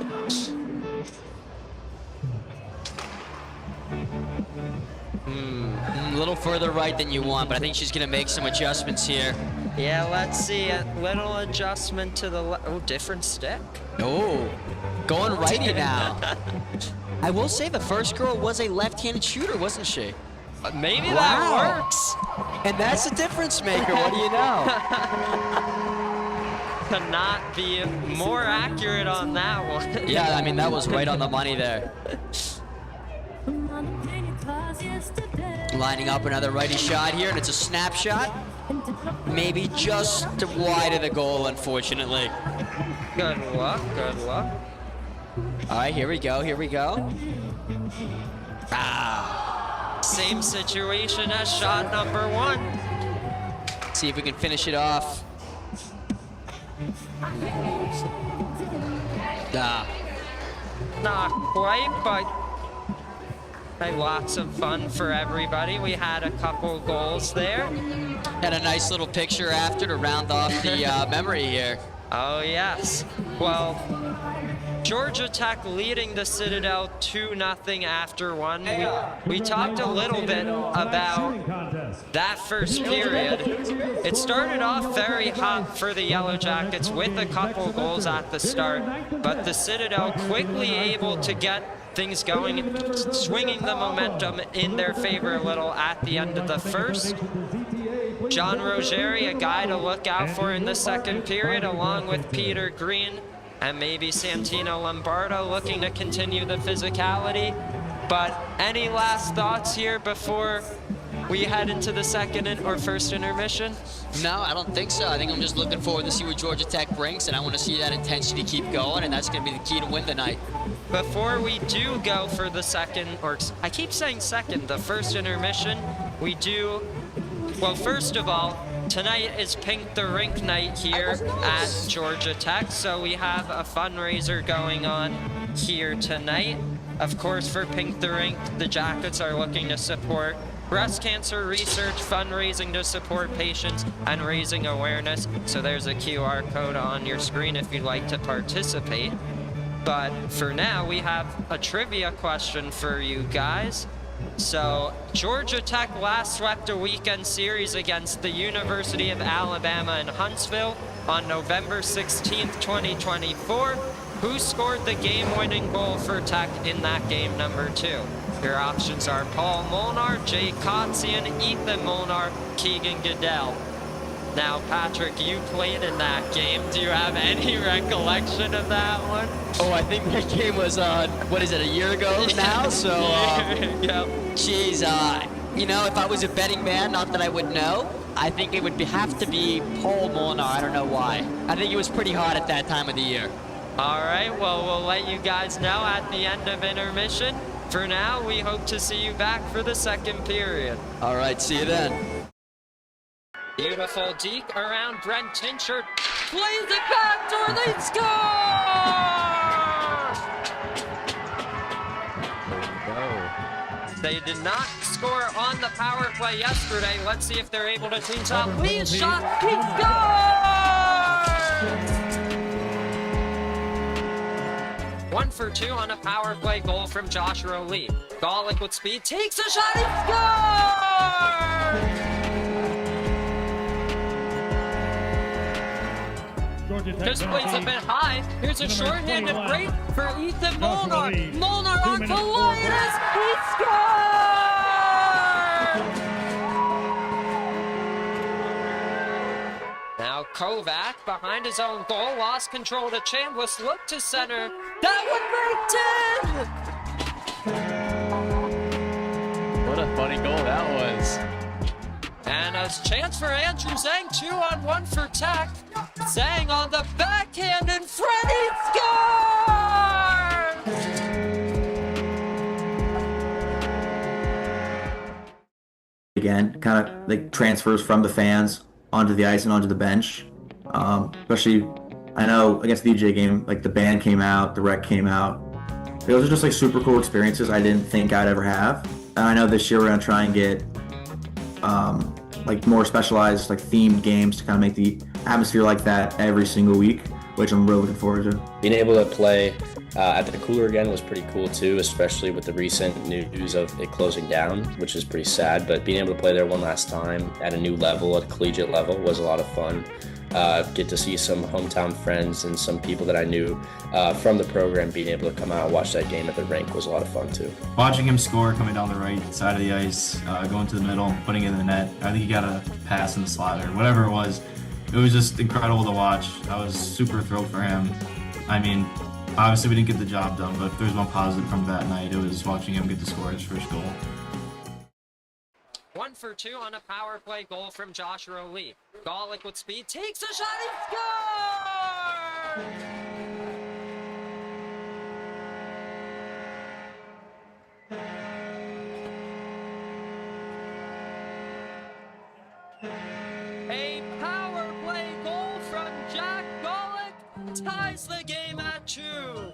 B: A little further right than you want, but I think she's going to make some adjustments here.
A: Yeah, let's see. A little adjustment to the different stick.
B: Oh, going righty now. I will say the first girl was a left-handed shooter, wasn't she?
A: Maybe that works.
B: And that's a difference maker. What do you know?
A: To not be more accurate on that one.
B: Yeah, I mean, that was right on the money there. Lining up another righty shot here, and it's a snapshot. Maybe just wide of the goal, unfortunately.
A: Good luck, good luck.
B: All right, here we go.
A: Same situation as shot number 1.
B: See if we can finish it off.
A: Not quite, but had lots of fun for everybody. We had a couple goals there.
B: Had a nice little picture after to round off the memory here.
A: Oh, yes. Well, Georgia Tech leading the Citadel 2-0 after 1. We talked a little bit about that first period. It started off very hot for the Yellow Jackets with a couple goals at the start, but the Citadel quickly able to get things going, swinging the momentum in their favor a little at the end of the first. John Rogeri, a guy to look out for in the second period, along with Peter Green and maybe Santino Lombardo, looking to continue the physicality. But any last thoughts here before we head into the second or first intermission?
B: No, I don't think so. I think I'm just looking forward to see what Georgia Tech brings, and I want to see that intensity keep going, and that's going to be the key to win tonight.
A: Before we do go for the second, or I keep saying second, the first intermission, we do, well, first of all, tonight is Pink The Rink Night here at Georgia Tech, so we have a fundraiser going on here tonight. Of course, for Pink The Rink, the Jackets are looking to support breast cancer research, fundraising to support patients, and raising awareness. So there's a QR code on your screen if you'd like to participate. But for now, we have a trivia question for you guys. So Georgia Tech last swept a weekend series against the University of Alabama in Huntsville on November 16th, 2024. Who scored the game-winning goal for Tech in that game number 2? Your options are Paul Molnar, Jay Kotzian, Ethan Molnar, Keegan Goodell. Now, Patrick, you played in that game. Do you have any recollection of that one?
B: Oh, I think that game was, what is it, a year ago now? So, geez, you know, if I was a betting man, not that I would know, I think it would have to be Paul Molnar. I don't know why. I think it was pretty hot at that time of the year.
A: All right, well, we'll let you guys know at the end of intermission. For now, we hope to see you back for the second period.
B: All right, see you then.
A: Beautiful deke around Brent Tinchard. Plays it back door, they score! They did not score on the power play yesterday. Let's see if they're able to clean up. Lead shot, he scores! 1 for 2 on a power play goal from Joshua Lee. Golick with speed, takes a shot, he scores! This plays a bit high. Here's a shorthanded break for Ethan Molnar. Molnar on to Linus, he scores! Now Kovac behind his own goal, lost control to Chambliss, looked to center. That would make 10!
B: What a funny goal that was.
A: And a chance for Andrew Zhang, 2-on-1 for Tech. Zhang on the backhand and Freddie scores!
D: Again, kind of like transfers from the fans onto the ice and onto the bench. Especially, I know against the DJ game, like the band came out, the rec came out. Those are just like super cool experiences I didn't think I'd ever have. And I know this year we're gonna try and get like more specialized, like themed games to kind of make the atmosphere like that every single week, which I'm really looking forward to.
E: Being able to play at the Cooler again was pretty cool too, especially with the recent news of it closing down, which is pretty sad. But being able to play there one last time at a new level, at a collegiate level, was a lot of fun. Get to see some hometown friends and some people that I knew from the program being able to come out and watch that game at the rink was a lot of fun too.
F: Watching him score coming down the right side of the ice, going to the middle, putting it in the net. I think he got a pass in the slot or whatever it was. It was just incredible to watch. I was super thrilled for him. I mean, obviously we didn't get the job done, but if there's one positive from that night, it was watching him get to score his first goal.
A: 1 for 2 on a power play goal from Joshua Lee. Golick with speed, takes a shot, he scores! A power play goal from Jack Golick ties the game at 2.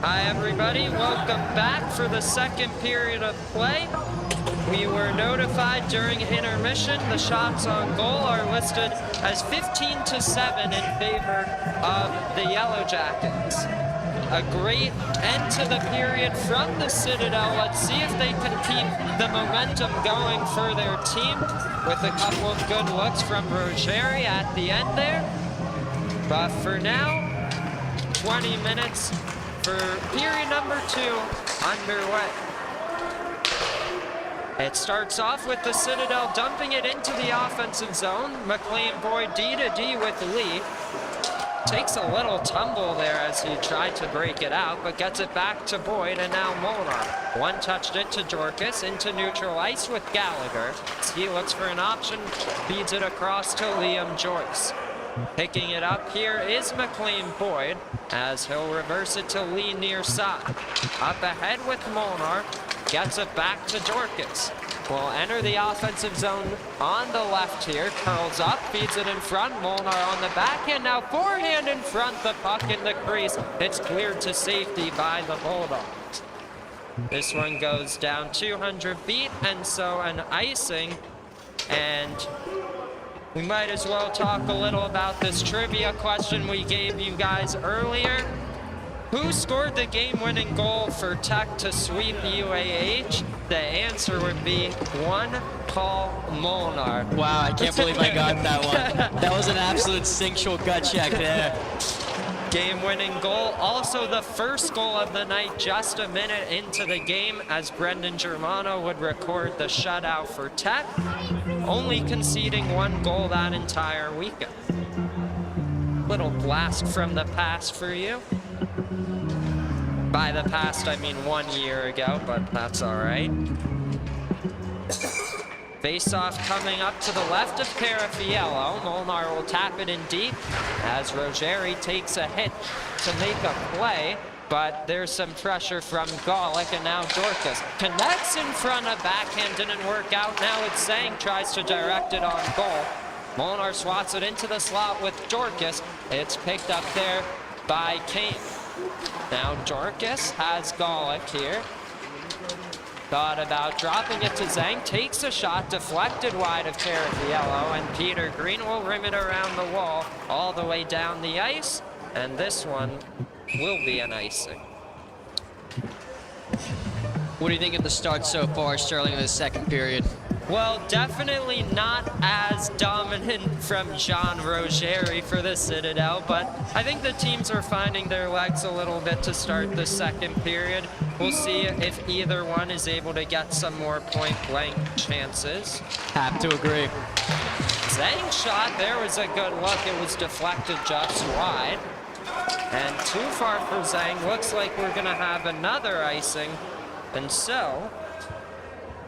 A: Hi everybody, welcome back for the second period of play. We were notified during intermission the shots on goal are listed as 15-7 in favor of the Yellow Jackets. A great end to the period from the Citadel. Let's see if they can keep the momentum going for their team with a couple of good looks from Rogeri at the end there. But for now, 20 minutes for period number 2 underway. It starts off with the Citadel dumping it into the offensive zone. McLean Boyd D-to-D with Lee. Takes a little tumble there as he tried to break it out, but gets it back to Boyd, and now Molnar. One-touched it to Dorcas, into neutral ice with Gallagher. He looks for an option, feeds it across to Liam Joyce. Picking it up here is McLean Boyd, as he'll reverse it to Lee near side. Up ahead with Molnar, gets it back to Dorcas. Will enter the offensive zone on the left here, curls up, feeds it in front, Molnar on the backhand, now forehand in front, the puck in the crease. It's cleared to safety by the Bulldogs. This one goes down 200 feet, and so an icing, and we might as well talk a little about this trivia question we gave you guys earlier. Who scored the game-winning goal for Tech to sweep UAH? The answer would be one Paul Molnar.
B: Wow, I can't believe I got that one. That was an absolute instinctual gut check there.
A: Game-winning goal, also the first goal of the night, just a minute into the game, as Brendan Germano would record the shutout for Tech, only conceding one goal that entire weekend. Little blast from the past for you. By the past, I mean 1 year ago, but that's all right. Face-off coming up to the left of Carafiello. Molnar will tap it in deep as Rogeri takes a hit to make a play, but there's some pressure from Golick, and now Dorcas connects in front of backhand, didn't work out. Now it's Zhang, tries to direct it on goal. Molnar swats it into the slot with Dorcas. It's picked up there by Kane. Now Dorcas has Golick here. Thought about dropping it to Zhang, takes a shot, deflected wide of Carafiello, and Peter Green will rim it around the wall all the way down the ice, and this one will be an icing.
B: What do you think of the start so far, Sterling, in the second period?
A: Well, definitely not as dominant from John Rogeri for the Citadel, but I think the teams are finding their legs a little bit to start the second period. We'll see if either one is able to get some more point-blank chances.
B: Have to agree.
A: Zhang's shot, there was a good look. It was deflected just wide. And too far for Zhang. Looks like we're going to have another icing. And so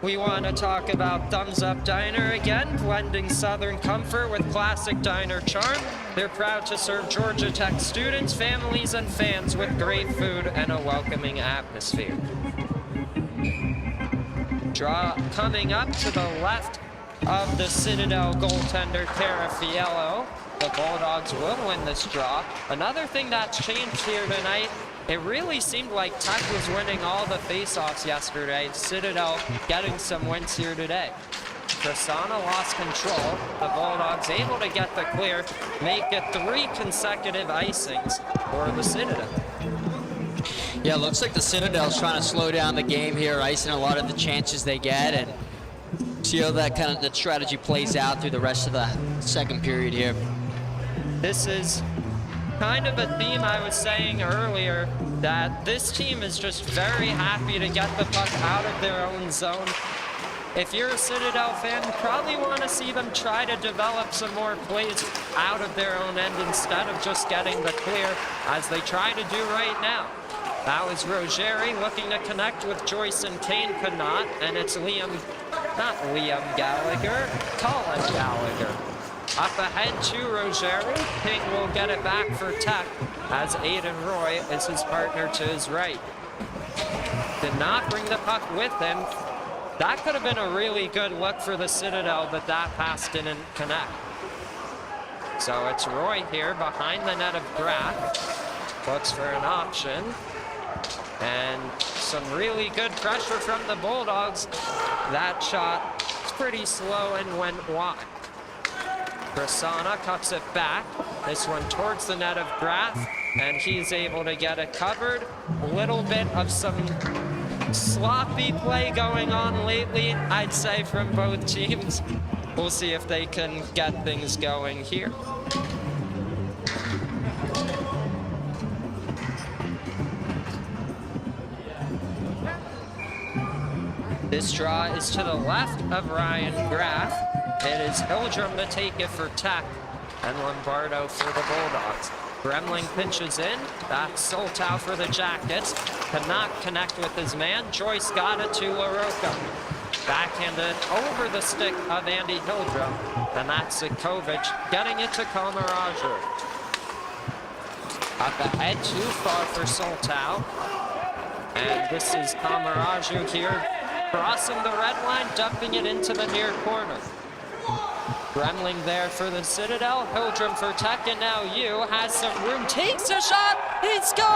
A: we want to talk about Thumbs Up Diner again, blending Southern comfort with classic diner charm. They're proud to serve Georgia Tech students, families, and fans with great food and a welcoming atmosphere. Draw coming up to the left of the Citadel goaltender, Carafiello. The Bulldogs will win this draw. Another thing that's changed here tonight, it really seemed like Tech was winning all the face-offs yesterday. Citadel getting some wins here today. Prasanna lost control. The Bulldogs able to get the clear, make it 3 consecutive icings for the Citadel.
B: Yeah, looks like the Citadel's trying to slow down the game here, icing a lot of the chances they get, and see how that kind of the strategy plays out through the rest of the second period here.
A: This is kind of a theme I was saying earlier, that this team is just very happy to get the puck out of their own zone. If you're a Citadel fan, you probably want to see them try to develop some more plays out of their own end instead of just getting the clear, as they try to do right now. That was Rogeri looking to connect with Joyce and Kane, could not, and it's Colin Gallagher. Up ahead to Rogeri. King will get it back for Tech, as Aiden Roy is his partner to his right. Did not bring the puck with him. That could have been a really good look for the Citadel, but that pass didn't connect. So it's Roy here behind the net of Graff. Looks for an option. And some really good pressure from the Bulldogs. That shot is pretty slow and went wide. Prasanna cuts it back. This one towards the net of Graf, and he's able to get it covered. A little bit of some sloppy play going on lately, I'd say, from both teams. We'll see if they can get things going here. This draw is to the left of Ryan Graf. It is Hildrum to take it for Tech, and Lombardo for the Bulldogs. Gremling pinches in. That's Soltau for the Jackets. Cannot connect with his man. Joyce got it to LaRocca. Backhanded over the stick of Andy Hildrum. And that's Sikovic getting it to Kamaraju. Up ahead, too far for Soltau. And this is Kamaraju here, crossing the red line, dumping it into the near corner. Gremling there for the Citadel. Hildrum for Tech, and now Yu has some room, takes a shot, he scores!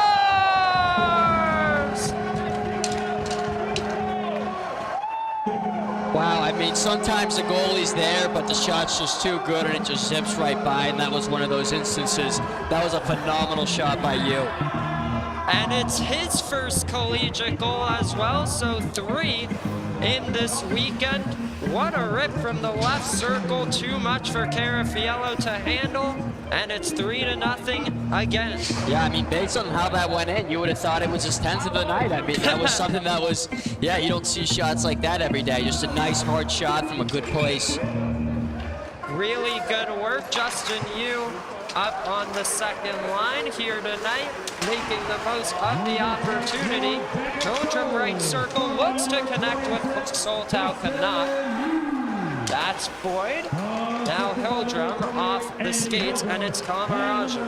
B: Wow, I mean, sometimes the goalie's there, but the shot's just too good and it just zips right by, and that was one of those instances. That was a phenomenal shot by Yu.
A: And it's his first collegiate goal as well, so 3 in this weekend. What a rip from the left circle, too much for Carafiello to handle, and it's 3-0 again.
B: Yeah, I mean, based on how that went in, you would have thought it was his 10th of the night. I mean, that was something that was, yeah, you don't see shots like that every day. Just a nice hard shot from a good place.
A: Really good work, Justin Yu up on the second line here tonight, making the most of the opportunity. Hildrum right circle, looks to connect with Soltau, cannot. That's Boyd. Now Hildrum off the skates, and it's Kamaraju.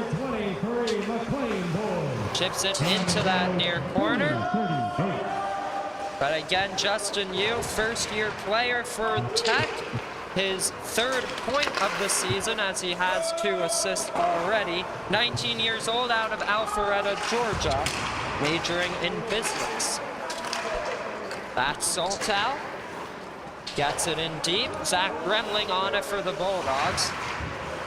A: Chips it into that near corner. But again, Justin Yu, first-year player for Tech. His 3rd point of the season, as he has 2 assists already. 19 years old, out of Alpharetta, Georgia, majoring in business. That's Soltau. Gets it in deep. Zach Gremling on it for the Bulldogs.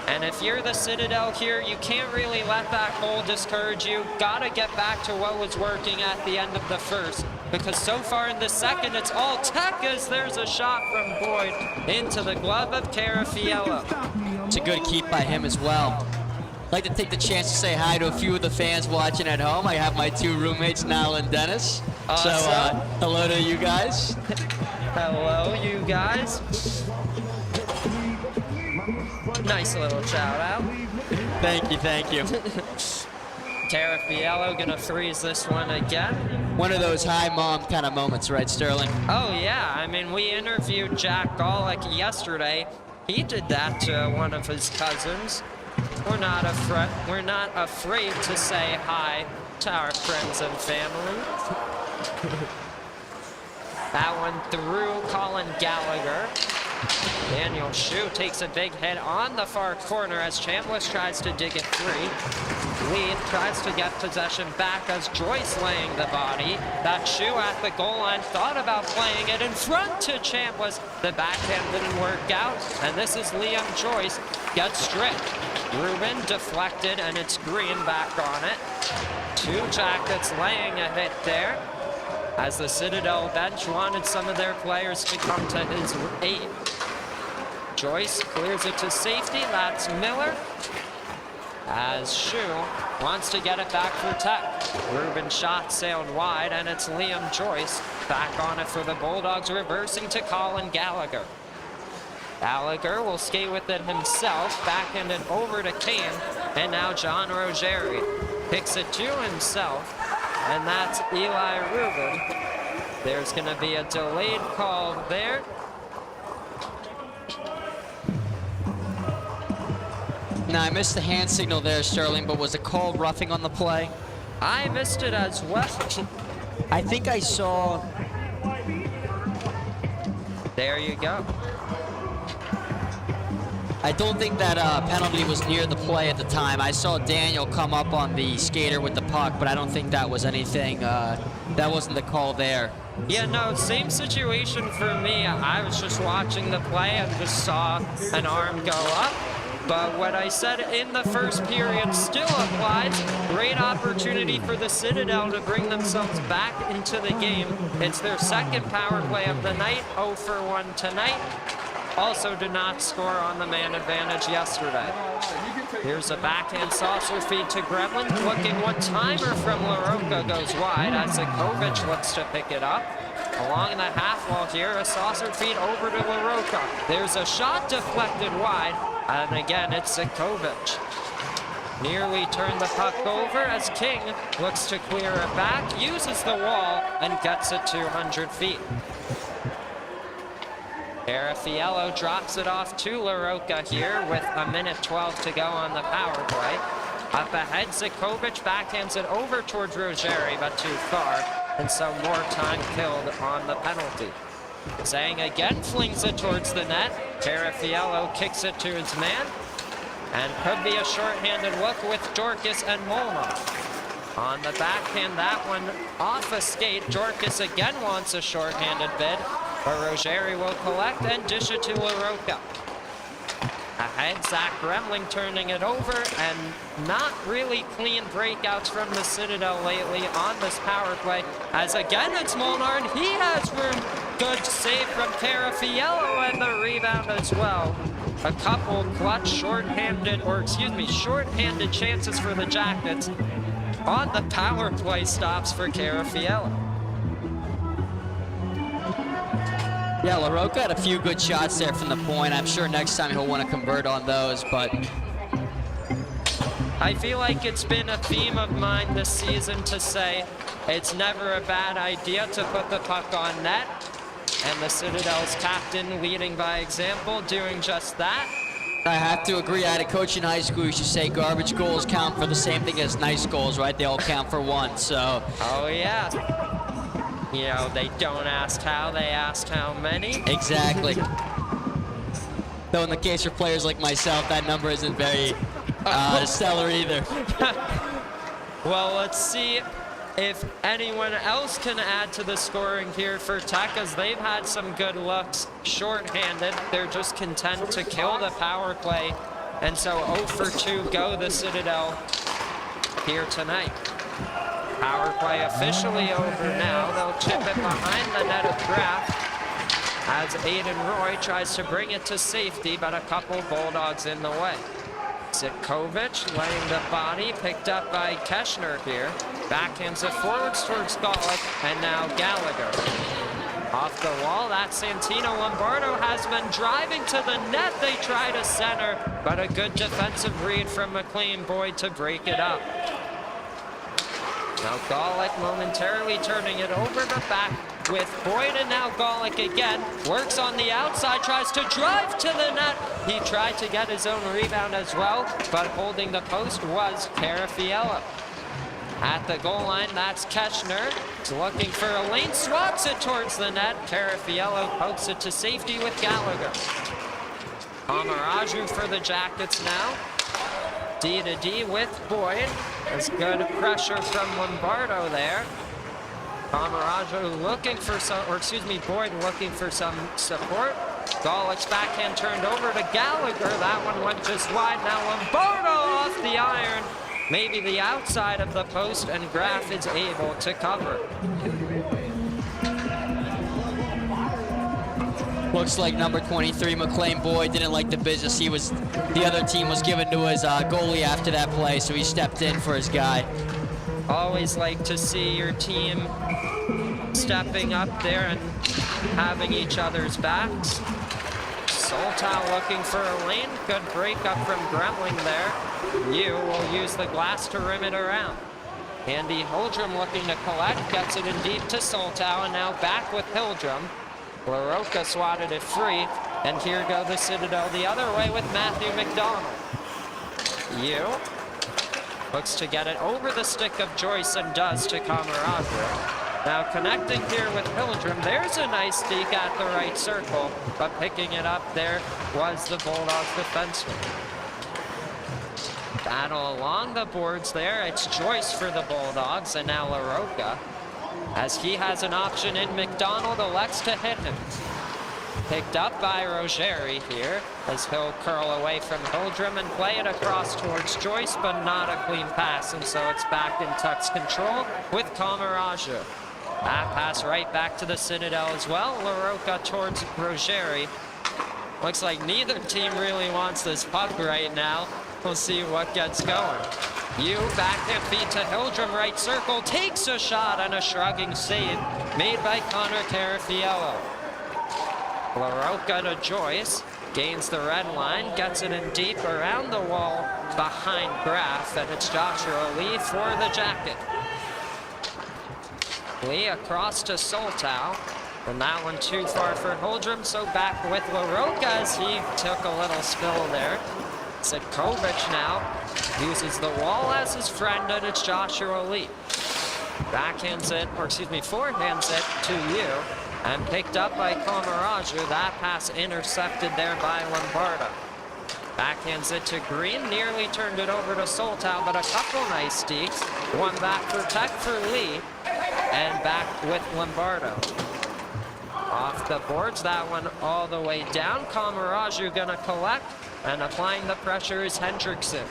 A: And if you're the Citadel here, you can't really let that goal discourage you. Gotta get back to what was working at the end of the first, because so far in the second, it's all Tech as there's a shot from Boyd into the glove of Carafiello.
B: It's a good keep by him as well. I'd like to take the chance to say hi to a few of the fans watching at home. I have my 2 roommates, Niall and Dennis.
A: Awesome.
B: So hello to you guys.
A: Hello, you guys. Nice little shout out.
B: Thank you, thank you.
A: Carafiello gonna freeze this one again.
B: One of those hi mom kind of moments, right, Sterling?
A: Oh yeah, I mean, we interviewed Jack Golick yesterday. He did that to one of his cousins. We're not afraid to say hi to our friends and family. That one through Colin Gallagher. Daniel Shu takes a big hit on the far corner as Chambliss tries to dig it free. Lee tries to get possession back as Joyce laying the body. That Shu at the goal line thought about playing it in front to Chambliss. The backhand didn't work out, and this is Liam Joyce. Gets stripped. Rubin deflected, and it's Green back on it. 2 Jackets laying a hit there, as the Citadel bench wanted some of their players to come to his aid. Joyce clears it to safety. That's Miller. As Shu wants to get it back for Tech. Rubin's shot sailed wide, and it's Liam Joyce back on it for the Bulldogs, reversing to Colin Gallagher. Gallagher will skate with it himself, backhanded over to Kane, and now John Rogeri picks it to himself, and that's Eli Rubin. There's going to be a delayed call there.
B: Now, I missed the hand signal there, Sterling, but was it called roughing on the play?
A: I missed it as well.
B: I think I saw...
A: There you go.
B: I don't think that penalty was near the play at the time. I saw Daniel come up on the skater with the puck, but I don't think that was anything, that wasn't the call there.
A: Yeah, no, same situation for me. I was just watching the play and just saw an arm go up. But what I said in the first period still applies. Great opportunity for the Citadel to bring themselves back into the game. It's their second power play of the night, 0 for 1 tonight. Also did not score on the man advantage yesterday. Here's a backhand saucer feed to Gremlin. Looking one timer from LaRocca goes wide as Zikovic looks to pick it up. Along the half wall here, a saucer feed over to LaRocca. There's a shot deflected wide, and again it's Zikovic. Nearly turned the puck over as King looks to clear it back, uses the wall, and gets it 200 feet. Carafiello drops it off to LaRocca here with a minute 12 to go on the power play. Up ahead, Zikovic backhands it over towards Rogeri, but too far, and so more time killed on the penalty. Zhang again flings it towards the net. Carafiello kicks it to his man, and could be a shorthanded look with Dorcas and Molnar. On the backhand, that one off a skate. Dorcas again wants a shorthanded bid, but Rogeri will collect and dish it to LaRocca. Ahead, Zach Gremling turning it over, and not really clean breakouts from the Citadel lately on this power play. As again, it's Molnar, and he has room. Good save from Carafiello, and the rebound as well. A couple clutch shorthanded chances for the Jackets on the power play stops for Carafiello.
B: Yeah, LaRocca had a few good shots there from the point. I'm sure next time he'll want to convert on those, but
A: I feel like it's been a theme of mine this season to say it's never a bad idea to put the puck on net, and the Citadel's captain leading by example, doing just that.
B: I have to agree. I had a coach in high school who used to say garbage goals count for the same thing as nice goals, right? They all count for one, so.
A: Oh, yeah. You know, they don't ask how, they ask how many.
B: Exactly. Though in the case of players like myself, that number isn't very stellar either.
A: Well, let's see if anyone else can add to the scoring here for Tech, as they've had some good looks shorthanded. They're just content to kill the power play, and so 0 for 2 go the Citadel here tonight. Power play officially over now. They'll chip it behind the net of Graff as Aiden Roy tries to bring it to safety, but a couple Bulldogs in the way. Zikovic laying the body, picked up by Keshner here. Backhands it forwards towards Golick, and now Gallagher. Off the wall, that's Santino. Lombardo has been driving to the net. They try to center, but a good defensive read from McLean Boyd to break it up. Now Golick momentarily turning it over the back with Boyd, and now Golick again. Works on the outside, tries to drive to the net. He tried to get his own rebound as well, but holding the post was Carafiello. At the goal line, that's Keshner. He's looking for a lane, swats it towards the net. Carafiello pokes it to safety with Gallagher. Amaraju for the Jackets now. D to D with Boyd. There's good pressure from Lombardo there. Amaraju looking for some, Boyd looking for some support. Golick's backhand turned over to Gallagher. That one went just wide. Now Lombardo off the iron. Maybe the outside of the post, and Graff is able to cover.
B: Looks like number 23, McLean Boyd, didn't like the business the other team was giving to his goalie after that play, so he stepped in for his guy.
A: Always like to see your team stepping up there and having each other's backs. Soltau looking for a lane. Good breakup from Gremling there. Yu will use the glass to rim it around. Andy Hildrum looking to collect, gets it in deep to Soltau, and now back with Hildrum. LaRocca swatted it free, and here go the Citadel the other way with Matthew McDonald. Yu looks to get it over the stick of Joyce and does to Kamaraju. Now connecting here with Hildrum. There's a nice deke at the right circle, but picking it up there was the Bulldogs defenseman. Battle along the boards there. It's Joyce for the Bulldogs, and now LaRocca, as he has an option in McDonald, elects to hit him. Picked up by Rogeri here, as he'll curl away from Hildrum and play it across towards Joyce, but not a clean pass, and so it's back in Tuck's control with Kamaraju. That pass right back to the Citadel as well. LaRocca towards Rogeri. Looks like neither team really wants this puck right now. We'll see what gets going. Backhand feed to Hildrum, right circle, takes a shot and a shrugging save made by Connor Carafiello. LaRocca to Joyce, gains the red line, gets it in deep around the wall behind Graff, and it's Joshua Lee for the Jacket. Lee across to Soltow, and that one too far for Hildrum, so back with LaRocca as he took a little spill there. Sitkovich now uses the wall as his friend, and it's Joshua Lee. Backhands it, or excuse me, forehands it to you, and picked up by Kamaraju. That pass intercepted there by Lombardo. Backhands it to Green, nearly turned it over to Soltow, but a couple nice deeks. One back for Tech for Lee, and back with Lombardo. Off the boards, that one all the way down. Kamaraju gonna collect, and applying the pressure is Hendrickson.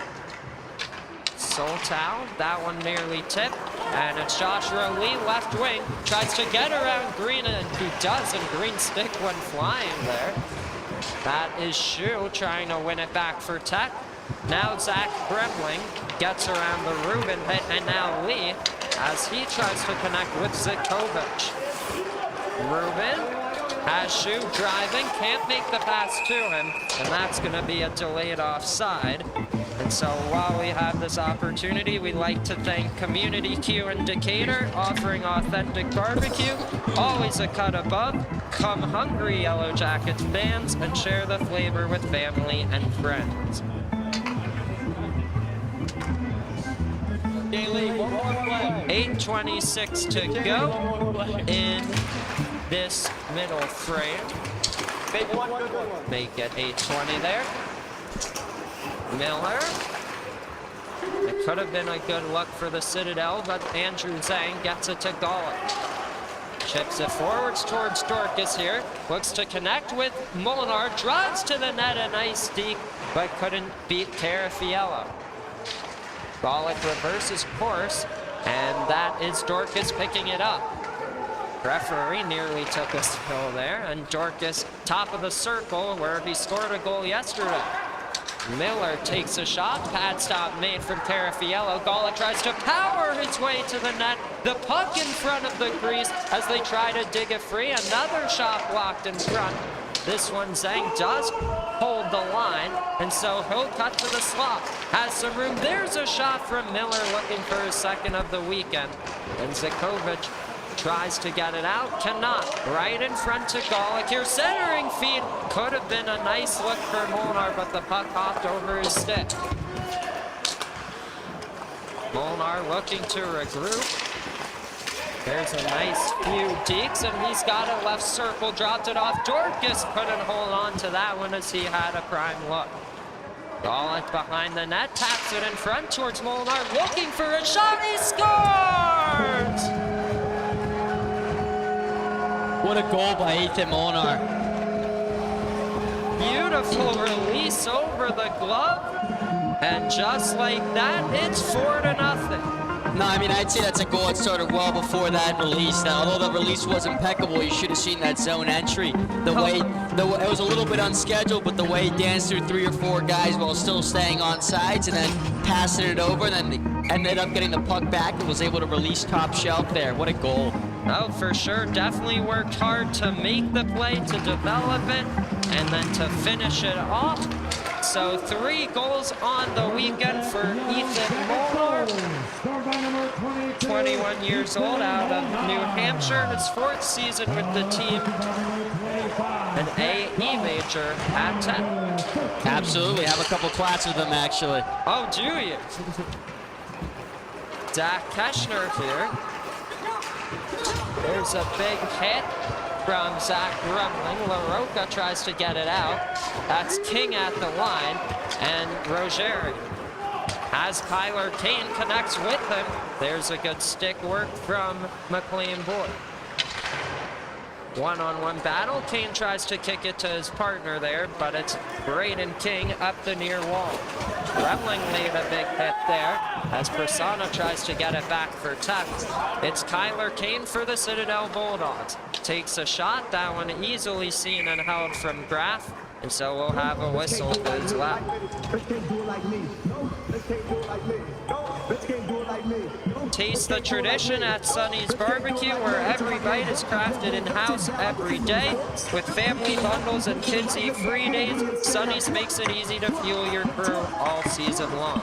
A: Soltow, that one nearly tipped, and it's Joshua Lee, left wing, tries to get around Green, and he does, and Green stick went flying there. That is Shu trying to win it back for Tech. Now Zach Gremling gets around the Rubin hit, and now Lee, as he tries to connect with Zitkovich. Rubin has Shu driving, can't make the pass to him, and that's going to be a delayed offside. And so while we have this opportunity, we'd like to thank Community Q in Decatur, offering authentic barbecue, always a cut above. Come hungry, Yellow Jackets fans, and share the flavor with family and friends. 8:26 to go in this middle frame. Make it 8:20 there. Miller. It could have been a good look for the Citadel, but Andrew Zhang gets it to Golick. Chips it forwards towards Dorcas here. Looks to connect with Molinar. Drives to the net, a nice deke, but couldn't beat Carafiello. Golick reverses course, and that is Dorcas picking it up. Referee nearly took a spill there, and Dorcas top of the circle where he scored a goal yesterday. Miller takes a shot, pad stop made from Carafiello. Golick tries to power his way to the net. The puck in front of the crease as they try to dig it free. Another shot blocked in front. This one, Zhang does hold the line, and so he'll cut to the slot. Has some room. There's a shot from Miller looking for his second of the weekend. And Zitkovich tries to get it out, cannot. Right in front to Golick here, centering feed. Could have been a nice look for Molnar, but the puck hopped over his stick. Molnar looking to regroup. There's a nice few deeks, and he's got a left circle, dropped it off. Dorcas couldn't hold on to that one as he had a prime look. Golick behind the net, taps it in front towards Molnar, looking for a shot, he scores!
B: What a goal by Ethan Molnar.
A: Beautiful release over the glove, and just like that, it's 4-0.
B: No, I mean, I'd say that's a goal that started well before that release. Now, although the release was impeccable, you should have seen that zone entry. The way it was a little bit unscheduled, but the way he danced through 3 or 4 guys while still staying on sides and then passing it over, and then ended up getting the puck back and was able to release top shelf there. What a goal.
A: Oh, for sure. Definitely worked hard to make the play, to develop it, and then to finish it off. So 3 goals on the weekend for Ethan Molnar. 21 years old, out of New Hampshire. His 4th season with the team. An AE major at 10.
B: Absolutely. Have a couple clats with them, actually.
A: Oh, do you? Dak Keschner here. There's a big hit from Zach Grumling. LaRocca tries to get it out. That's King at the line, and Rogeri. As Kyler Kane connects with him, there's a good stick work from McLean Boyd. One-on-one battle. Kane tries to kick it to his partner there, but it's Braden King up the near wall. Gremling made a big hit there as Prasanna tries to get it back for Tech. It's Kyler Kane for the Citadel Bulldogs. Takes a shot. That one easily seen and held from Graf, and so we'll have a whistle as well. Taste the tradition at Sonny's Barbecue, where every bite is crafted in-house every day. With family bundles and kids eat free days, Sonny's makes it easy to fuel your crew all season long.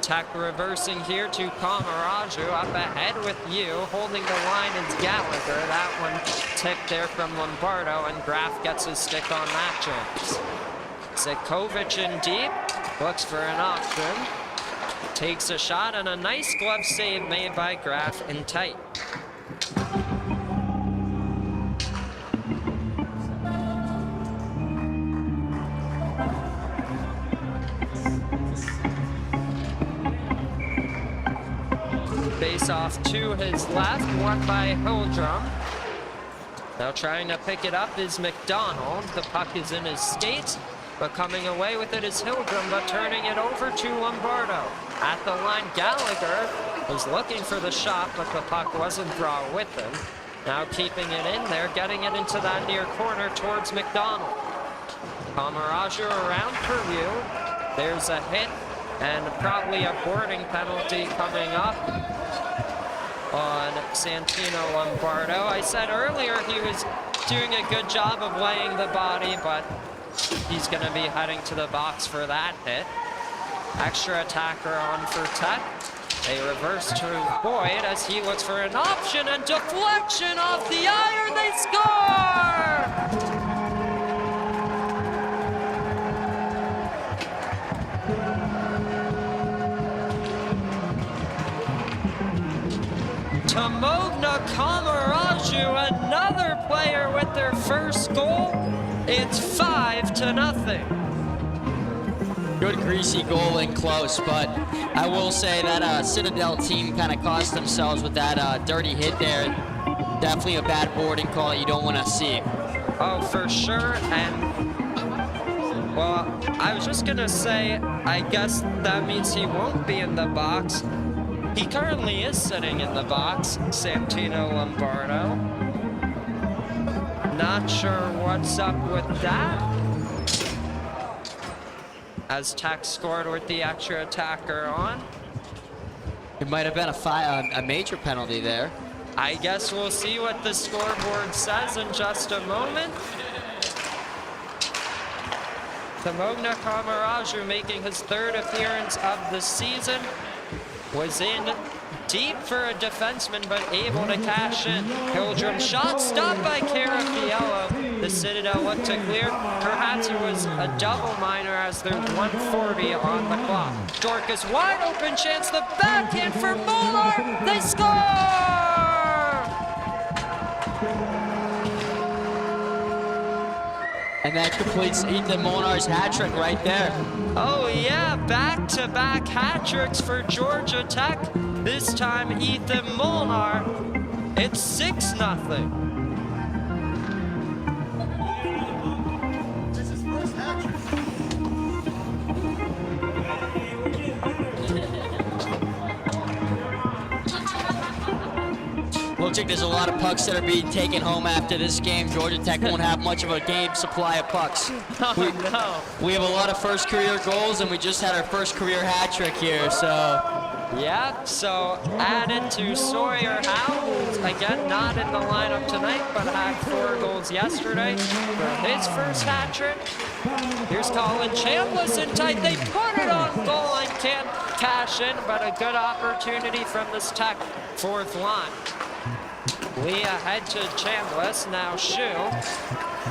A: Tech reversing here to Kamaraju, up ahead with you. Holding the line is Gallagher. That one tipped there from Lombardo, and Graf gets his stick on that chance. Zikovic in deep, looks for an option. Takes a shot, and a nice glove save made by Graf in tight. Face off to his left, won by Hildrum. Now trying to pick it up is McDonald. The puck is in his skates, but coming away with it is Hildrum, but turning it over to Lombardo. At the line, Gallagher was looking for the shot, but the puck wasn't brought with him. Now keeping it in there, getting it into that near corner towards McDonald. Kamaraju around for you. There's a hit, and probably a boarding penalty coming up on Santino Lombardo. I said earlier he was doing a good job of laying the body, but he's going to be heading to the box for that hit. Extra attacker on for Tech. They reverse to Boyd as he looks for an option, and deflection off the iron. They score! Tamogna Kamaraju, another player with their first goal. It's 5-0.
B: Good greasy goal and close, but I will say that Citadel team kind of cost themselves with that dirty hit there. Definitely a bad boarding call you don't want to see.
A: Oh, for sure. And, well, I was just going to say, I guess that means he won't be in the box. He currently is sitting in the box, Santino Lombardo. Not sure what's up with that. As Tech scored with the extra attacker on.
B: It might have been a major penalty there.
A: I guess we'll see what the scoreboard says in just a moment. Tamogna Kamaraju making his third appearance of the season. Was in deep for a defenseman, but able to cash in. Hildrum shot stopped by Carafiello. The Citadel looked to clear. Perhaps it was a double minor as there's 1:40 on the clock. Dorcas wide open chance, the backhand for Molnar. They score!
B: And that completes Ethan Molnar's hat trick right there.
A: Oh yeah, back-to-back hat tricks for Georgia Tech. This time Ethan Molnar. It's 6-0.
B: Looks like there's a lot of pucks that are being taken home after this game. Georgia Tech won't have much of a game supply of pucks. We have a lot of first career goals, and we just had our first career hat trick here, so.
A: Yeah, so added to Sawyer Howe, who's again not in the lineup tonight, but had 4 goals yesterday for his first hat trick. Here's Colin Chambliss in tight. They put it on goal and can't cash in, but a good opportunity from this Tech fourth line. Lee ahead to Chambliss, now Shu.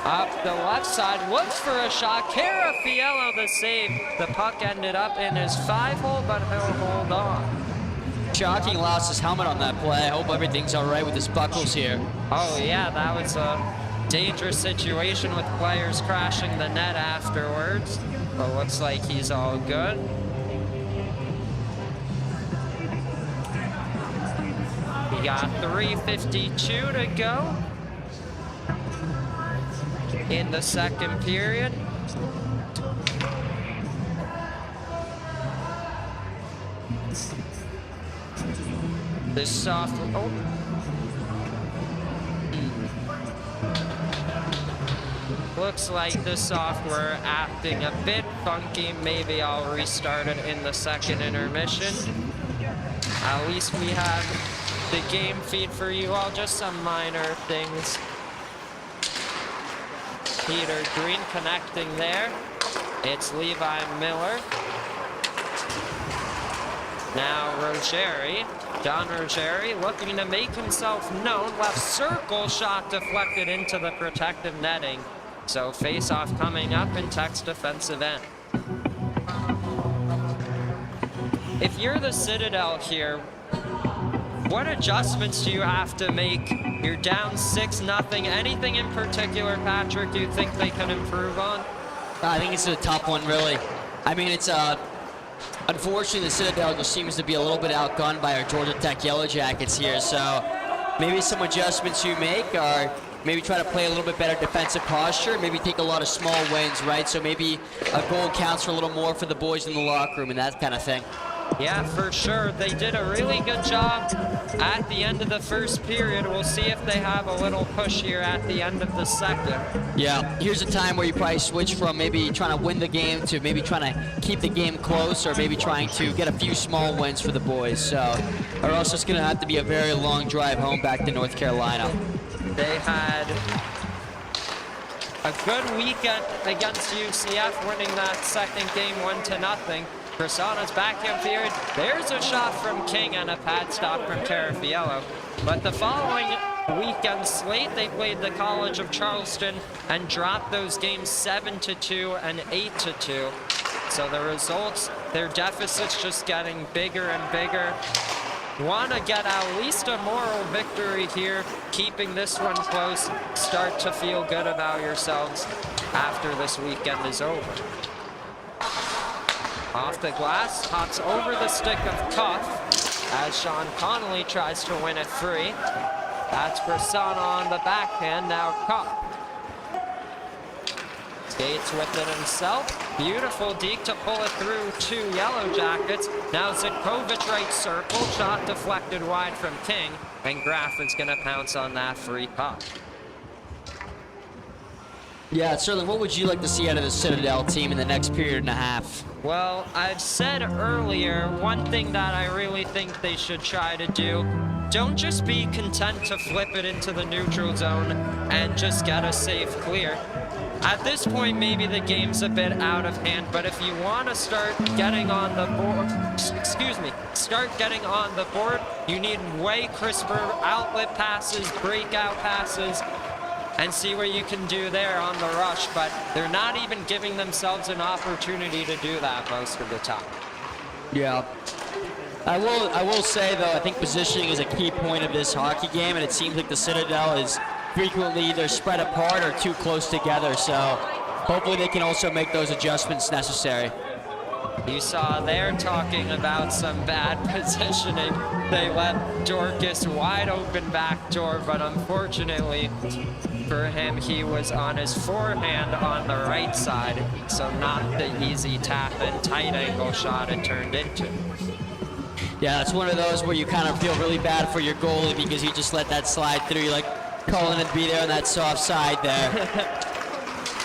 A: Up the left side, looks for a shot. Carafiello the save. The puck ended up in his 5-hole, but he'll hold on.
B: Shocking lost his helmet on that play. I hope everything's all right with his buckles here.
A: Oh yeah, that was a dangerous situation with players crashing the net afterwards. But looks like he's all good. We got 3:52 to go in the second period. This sophomore, looks like the software acting a bit funky. Maybe I'll restart it in the second intermission. At least we have the game feed for you all, just some minor things. Peter Green connecting there. It's Levi Miller. Now Rogeri, Don Rogeri looking to make himself known. Left circle shot deflected into the protective netting. So face-off coming up in Tech's defensive end. If you're the Citadel here, what adjustments do you have to make? You're down 6-0. Anything in particular, Patrick, you think they can improve on?
B: I think it's a tough one, really. I mean, it's unfortunately, the Citadel just seems to be a little bit outgunned by our Georgia Tech Yellow Jackets here. So maybe some adjustments you make are maybe try to play a little bit better defensive posture, maybe take a lot of small wins, right? So maybe a goal counts for a little more for the boys in the locker room and that kind of thing.
A: Yeah, for sure. They did a really good job at the end of the first period. We'll see if they have a little push here at the end of the second.
B: Yeah, here's a time where you probably switch from maybe trying to win the game to maybe trying to keep the game close, or maybe trying to get a few small wins for the boys. So, or else it's going to have to be a very long drive home back to North Carolina.
A: They had a good weekend against UCF, winning that second game 1-0. Persana's backhand period. There's a shot from King and a pad stop from Carafiello. But the following weekend slate, they played the College of Charleston and dropped those games 7-2 and 8-2. So the results, their deficit's just getting bigger and bigger. Want to get at least a moral victory here, keeping this one close. Start to feel good about yourselves after this weekend is over. Off the glass, hops over the stick of Cuff as Sean Connolly tries to win it free. That's Persana on the backhand, now Cuff. Skates with it himself. Beautiful deke to pull it through two Yellow Jackets. Now Zitkovic right circle, shot deflected wide from King, and Graf is gonna pounce on that free puck.
B: Yeah, certainly. What would you like to see out of the Citadel team in the next period and a half?
A: Well, I've said earlier, one thing that I really think they should try to do, don't just be content to flip it into the neutral zone and just get a safe clear. At this point, maybe the game's a bit out of hand, but if you want to start getting on the board, you need way crisper outlet passes, breakout passes, and see what you can do there on the rush, but they're not even giving themselves an opportunity to do that most of the time.
B: Yeah. I will say, though, I think positioning is a key point of this hockey game, and it seems like the Citadel is frequently either spread apart or too close together, so hopefully they can also make those adjustments necessary.
A: You saw there talking about some bad positioning. They left Dorcas wide open back door, but unfortunately for him, he was on his forehand on the right side, so not the easy tap and tight angle shot it turned into.
B: Yeah, it's one of those where you kind of feel really bad for your goalie because you just let that slide through. You're like calling it to be there on that soft side there.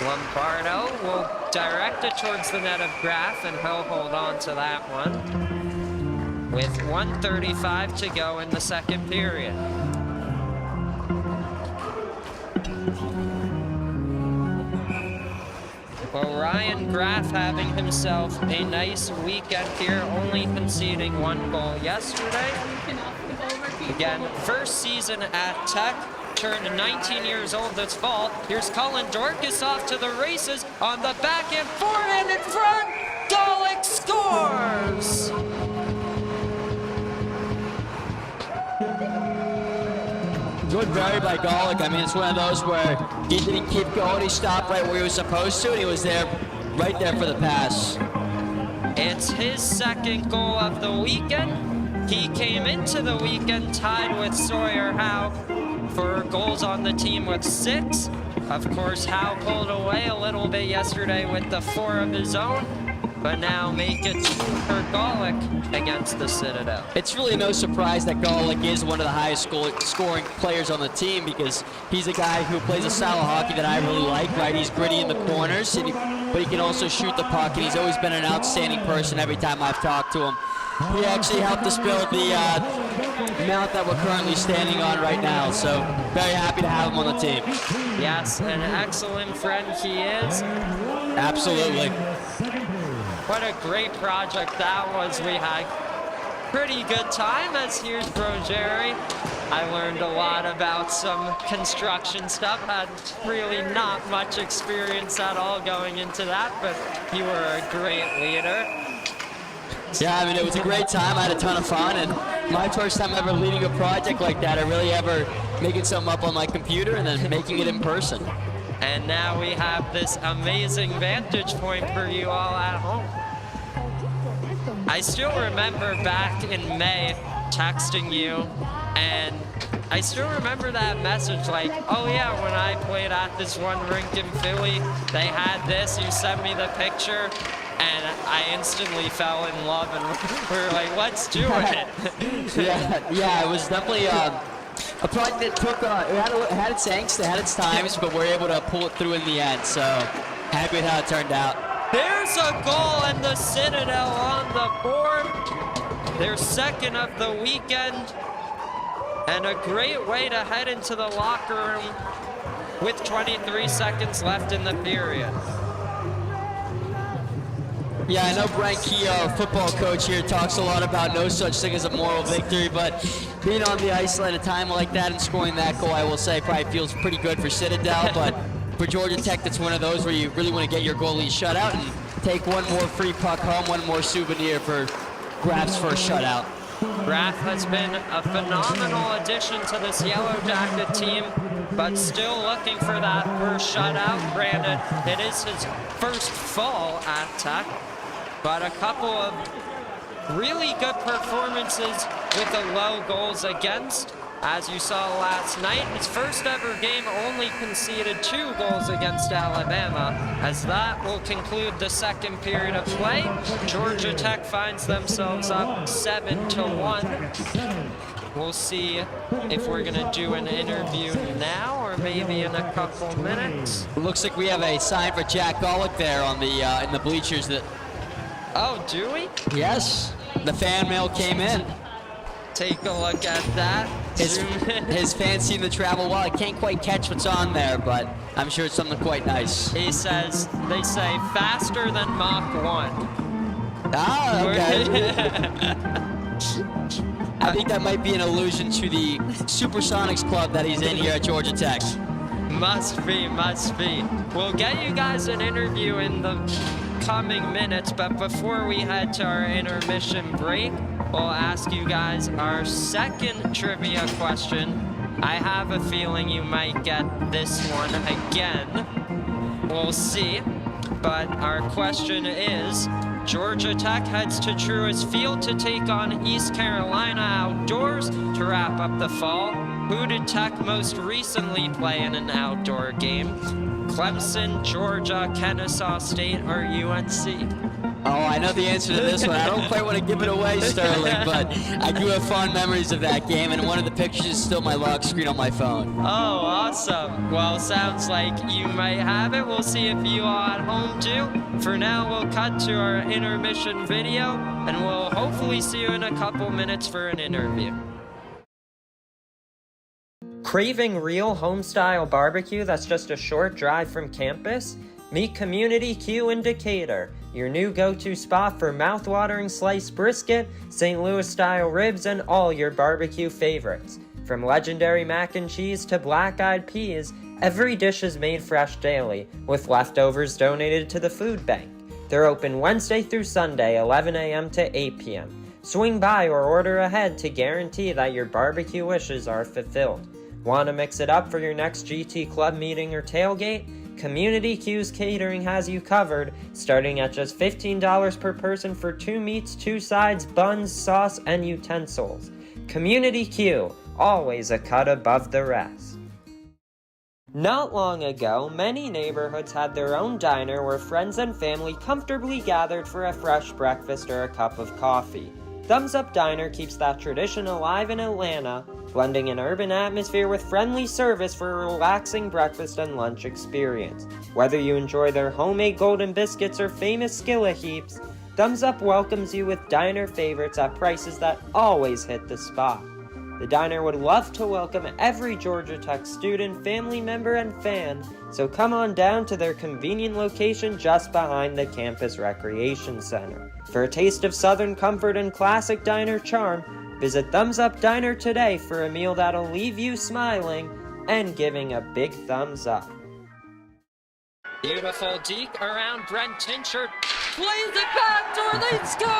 A: Lombardo will direct it towards the net of Graf, and he'll hold on to that one with 1:35 to go in the second period. Well, Ryan Graf having himself a nice weekend here, only conceding one goal yesterday. Again, first season at Tech, turned 19 years old this fall. Here's Cullen Dorcas off to the races on the backhand, forehand in front. Golick scores!
B: Good vary by Golick. I mean, it's one of those where he didn't keep going. He stopped right where he was supposed to, and he was there, right there for the pass.
A: It's his second goal of the weekend. He came into the weekend tied with Sawyer Howe for goals on the team with 6. Of course, Howe pulled away a little bit yesterday with the 4 of his own, but now make it for Golick against the Citadel.
B: It's really no surprise that Golick is one of the highest scoring players on the team because he's a guy who plays a style of hockey that I really like, right? He's gritty in the corners, but he can also shoot the puck, and he's always been an outstanding person every time I've talked to him. He actually helped us build the mount that we're currently standing on right now, so very happy to have him on the team.
A: Yes, an excellent friend he is.
B: Absolutely.
A: What a great project that was. We had pretty good time, as here's Bro Jerry. I learned a lot about some construction stuff. Had really not much experience at all going into that, but you were a great leader.
B: Yeah, I mean, it was a great time. I had a ton of fun, and my first time ever leading a project like that, or really ever making something up on my computer and then making it in person.
A: And now we have this amazing vantage point for you all at home. I still remember back in May texting you, and I still remember that message like, oh yeah, when I played at this one rink in Philly, they had this, you sent me the picture, and I instantly fell in love, and we were like, let's do it.
B: Yeah, it was definitely a project that took, it had its angst, it had its times, but we were able to pull it through in the end, so happy with how it turned out.
A: There's a goal, and the Citadel on the board. Their second of the weekend, and a great way to head into the locker room with 23 seconds left in the period.
B: Yeah, I know Brian Key, our football coach here, talks a lot about no such thing as a moral victory, but being on the ice at a time like that and scoring that goal, I will say, probably feels pretty good for Citadel, but for Georgia Tech, that's one of those where you really want to get your goalie shut out and take one more free puck home, one more souvenir for Graf's first shutout.
A: Graf has been a phenomenal addition to this Yellow Jacket team, but still looking for that first shutout. Granted, it is his first fall at Tech, but a couple of really good performances with the low goals against. As you saw last night, his first ever game only conceded 2 goals against Alabama. As that will conclude the second period of play, Georgia Tech finds themselves up 7-1. We'll see if we're gonna do an interview now or maybe in a couple minutes.
B: It looks like we have a sign for Jack Golick there on the in the bleachers. That.
A: Oh, do we?
B: Yes, the fan mail came in.
A: Take a look at that.
B: His fans seem to travel well. I can't quite catch what's on there, but I'm sure it's something quite nice.
A: He says, they say, faster than Mach 1.
B: Ah, okay. I think that might be an allusion to the Supersonics club that he's in here at Georgia Tech.
A: Must be, must be. We'll get you guys an interview in the coming minutes, but before we head to our intermission break, we'll ask you guys our second trivia question. I have a feeling you might get this one again. We'll see. But our question is, Georgia Tech heads to Truist Field to take on East Carolina outdoors to wrap up the fall. Who did Tech most recently play in an outdoor game? Clemson, Georgia, Kennesaw State, or UNC?
B: Oh, I know the answer to this one. I don't quite want to give it away, Sterling, but I do have fond memories of that game, and one of the pictures is still my lock screen on my phone.
A: Oh, awesome. Well, sounds like you might have it. We'll see if you all at home do. For now, we'll cut to our intermission video, and we'll hopefully see you in a couple minutes for an interview. Craving real home-style barbecue that's just a short drive from campus? Meet Community Q in Decatur, your new go-to spot for mouth-watering sliced brisket, St. Louis-style ribs, and all your barbecue favorites. From legendary mac and cheese to black-eyed peas, every dish is made fresh daily, with leftovers donated to the food bank. They're open Wednesday through Sunday, 11 a.m. to 8 p.m. Swing by or order ahead to guarantee that your barbecue wishes are fulfilled. Want to mix it up for your next GT Club meeting or tailgate? Community Q's Catering has you covered, starting at just $15 per person for 2 meats, 2 sides, buns, sauce, and utensils. Community Q, always a cut above the rest. Not long ago, many neighborhoods had their own diner where friends and family comfortably gathered for a fresh breakfast or a cup of coffee. Thumbs Up Diner keeps that tradition alive in Atlanta, blending an urban atmosphere with friendly service for a relaxing breakfast and lunch experience. Whether you enjoy their homemade golden biscuits or famous skillet heaps, Thumbs Up welcomes you with diner favorites at prices that always hit the spot. The diner would love to welcome every Georgia Tech student, family member, and fan, so come on down to their convenient location just behind the campus recreation center. For a taste of Southern comfort and classic diner charm, visit Thumbs Up Diner today for a meal that'll leave you smiling and giving a big thumbs up. Beautiful deke around Brent Tinchard. Plays it back door, they score!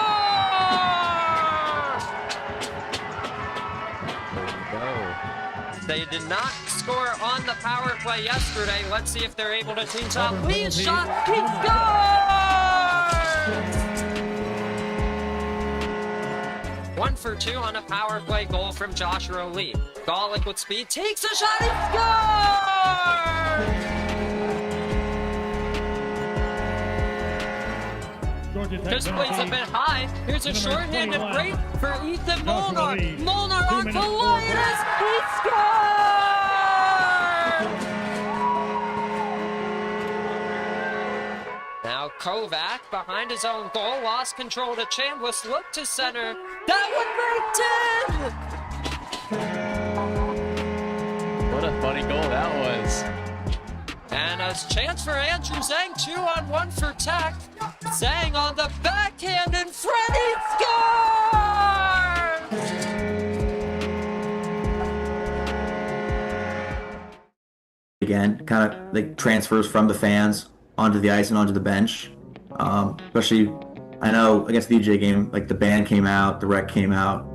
A: They did not score on the power play yesterday. Let's see if they're able to team top. Lee's shot, he scores! 1 for 2 on a power play goal from Joshua Lee. Golick with speed, takes a shot, he scores! This plays a bit high. Here's a shorthanded break for Ethan Molnar. Molnar on Politis. He scores! Now Kovac behind his own goal. Lost control to Chambliss. Look to center. That would make 10!
B: What a funny goal that was.
A: And a chance for Andrew Zhang, 2-on-1 for Tech. Zhang on the backhand and Freddie scores!
D: Again, kind of like transfers from the fans onto the ice and onto the bench. Especially, I know against the DJ game, like the band came out, the rec came out.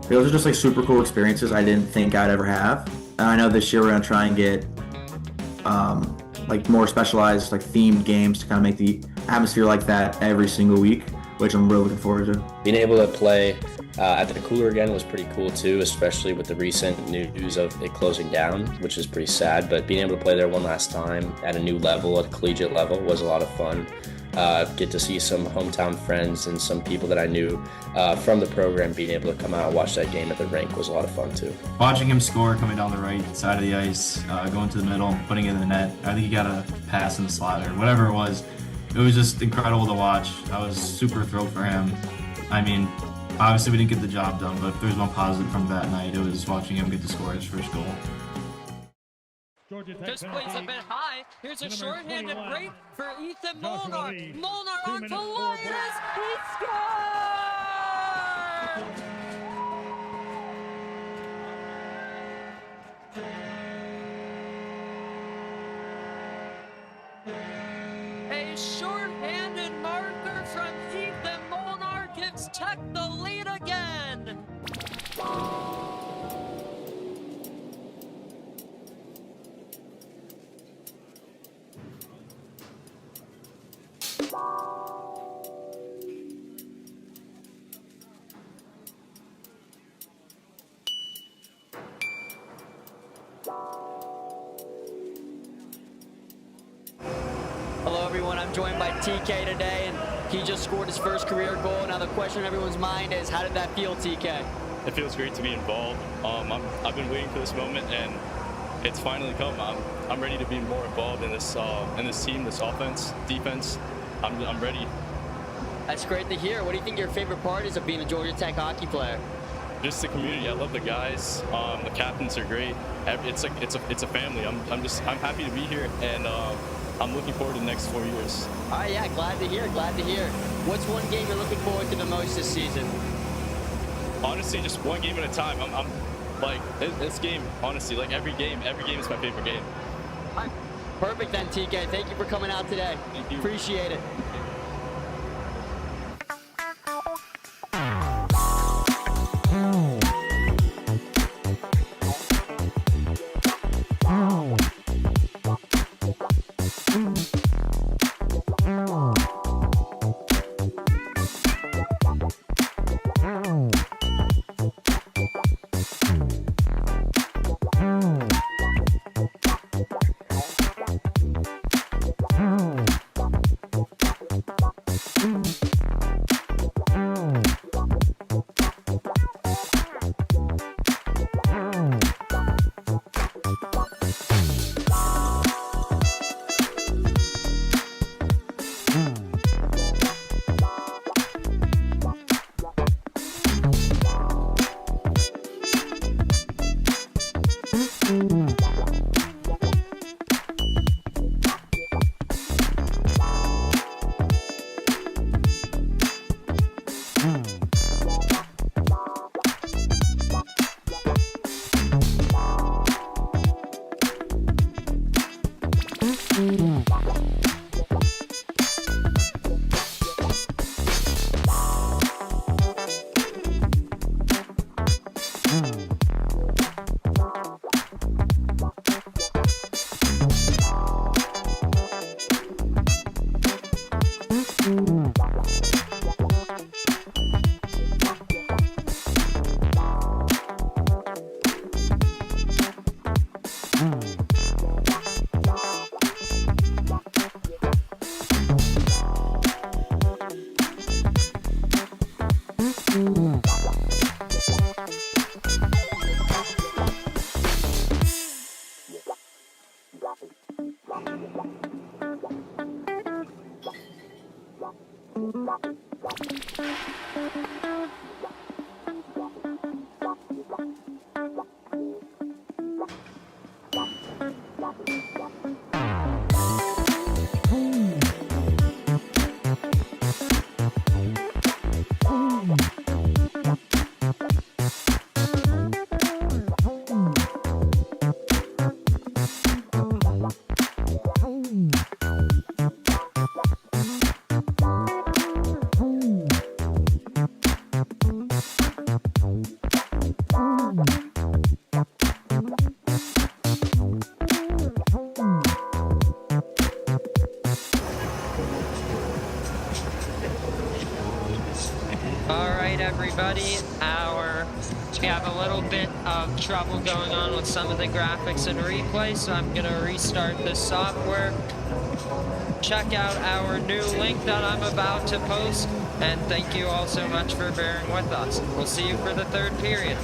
D: Those are just like super cool experiences I didn't think I'd ever have. And I know this year we're gonna try and get like more specialized, like themed games to kind of make the atmosphere like that every single week, which I'm really looking forward to.
E: Being able to play at the Cooler again was pretty cool too, especially with the recent news of it closing down, which is pretty sad. But being able to play there one last time at a new level, at a collegiate level, was a lot of fun. Get to see some hometown friends and some people that I knew from the program. Being able to come out and watch that game at the rink was a lot of fun too.
F: Watching him score coming down the right side of the ice, going to the middle, putting it in the net. I think he got a pass in the slot or whatever it was. It was just incredible to watch. I was super thrilled for him. I mean, obviously we didn't get the job done, but if there's one positive from that night, it was watching him get to score his first goal.
A: This plays a bit high. Here's a shorthanded break for Ethan Molnar. Molnar on Politis. He scores! A shorthanded marker from Ethan Molnar gives Tech the lead again.
B: Hello everyone, I'm joined by TK today, and he just scored his first career goal. Now the question on everyone's mind is, how did that feel, TK?
G: It feels great to be involved. I've been waiting for this moment, and it's finally come. I'm ready to be more involved in this team, this offense, defense. I'm ready.
B: That's great to hear. What do you think your favorite part is of being a Georgia Tech hockey player?
G: Just the community. I love the guys. The captains are great. It's a family. I'm happy to be here, and I'm looking forward to the next 4 years.
B: All right, yeah, glad to hear. What's one game you're looking forward to the most this season?
G: Honestly, just one game at a time. Like this game, honestly, like every game is my favorite game.
B: Perfect then, TK. Thank you for coming out today.
G: Thank you.
B: Appreciate it.
A: All right, everybody, we have a little bit of trouble going on with some of the graphics and replay, so I'm gonna restart the software. Check out our new link that I'm about to post, and thank you all so much for bearing with us. We'll see you for the third period.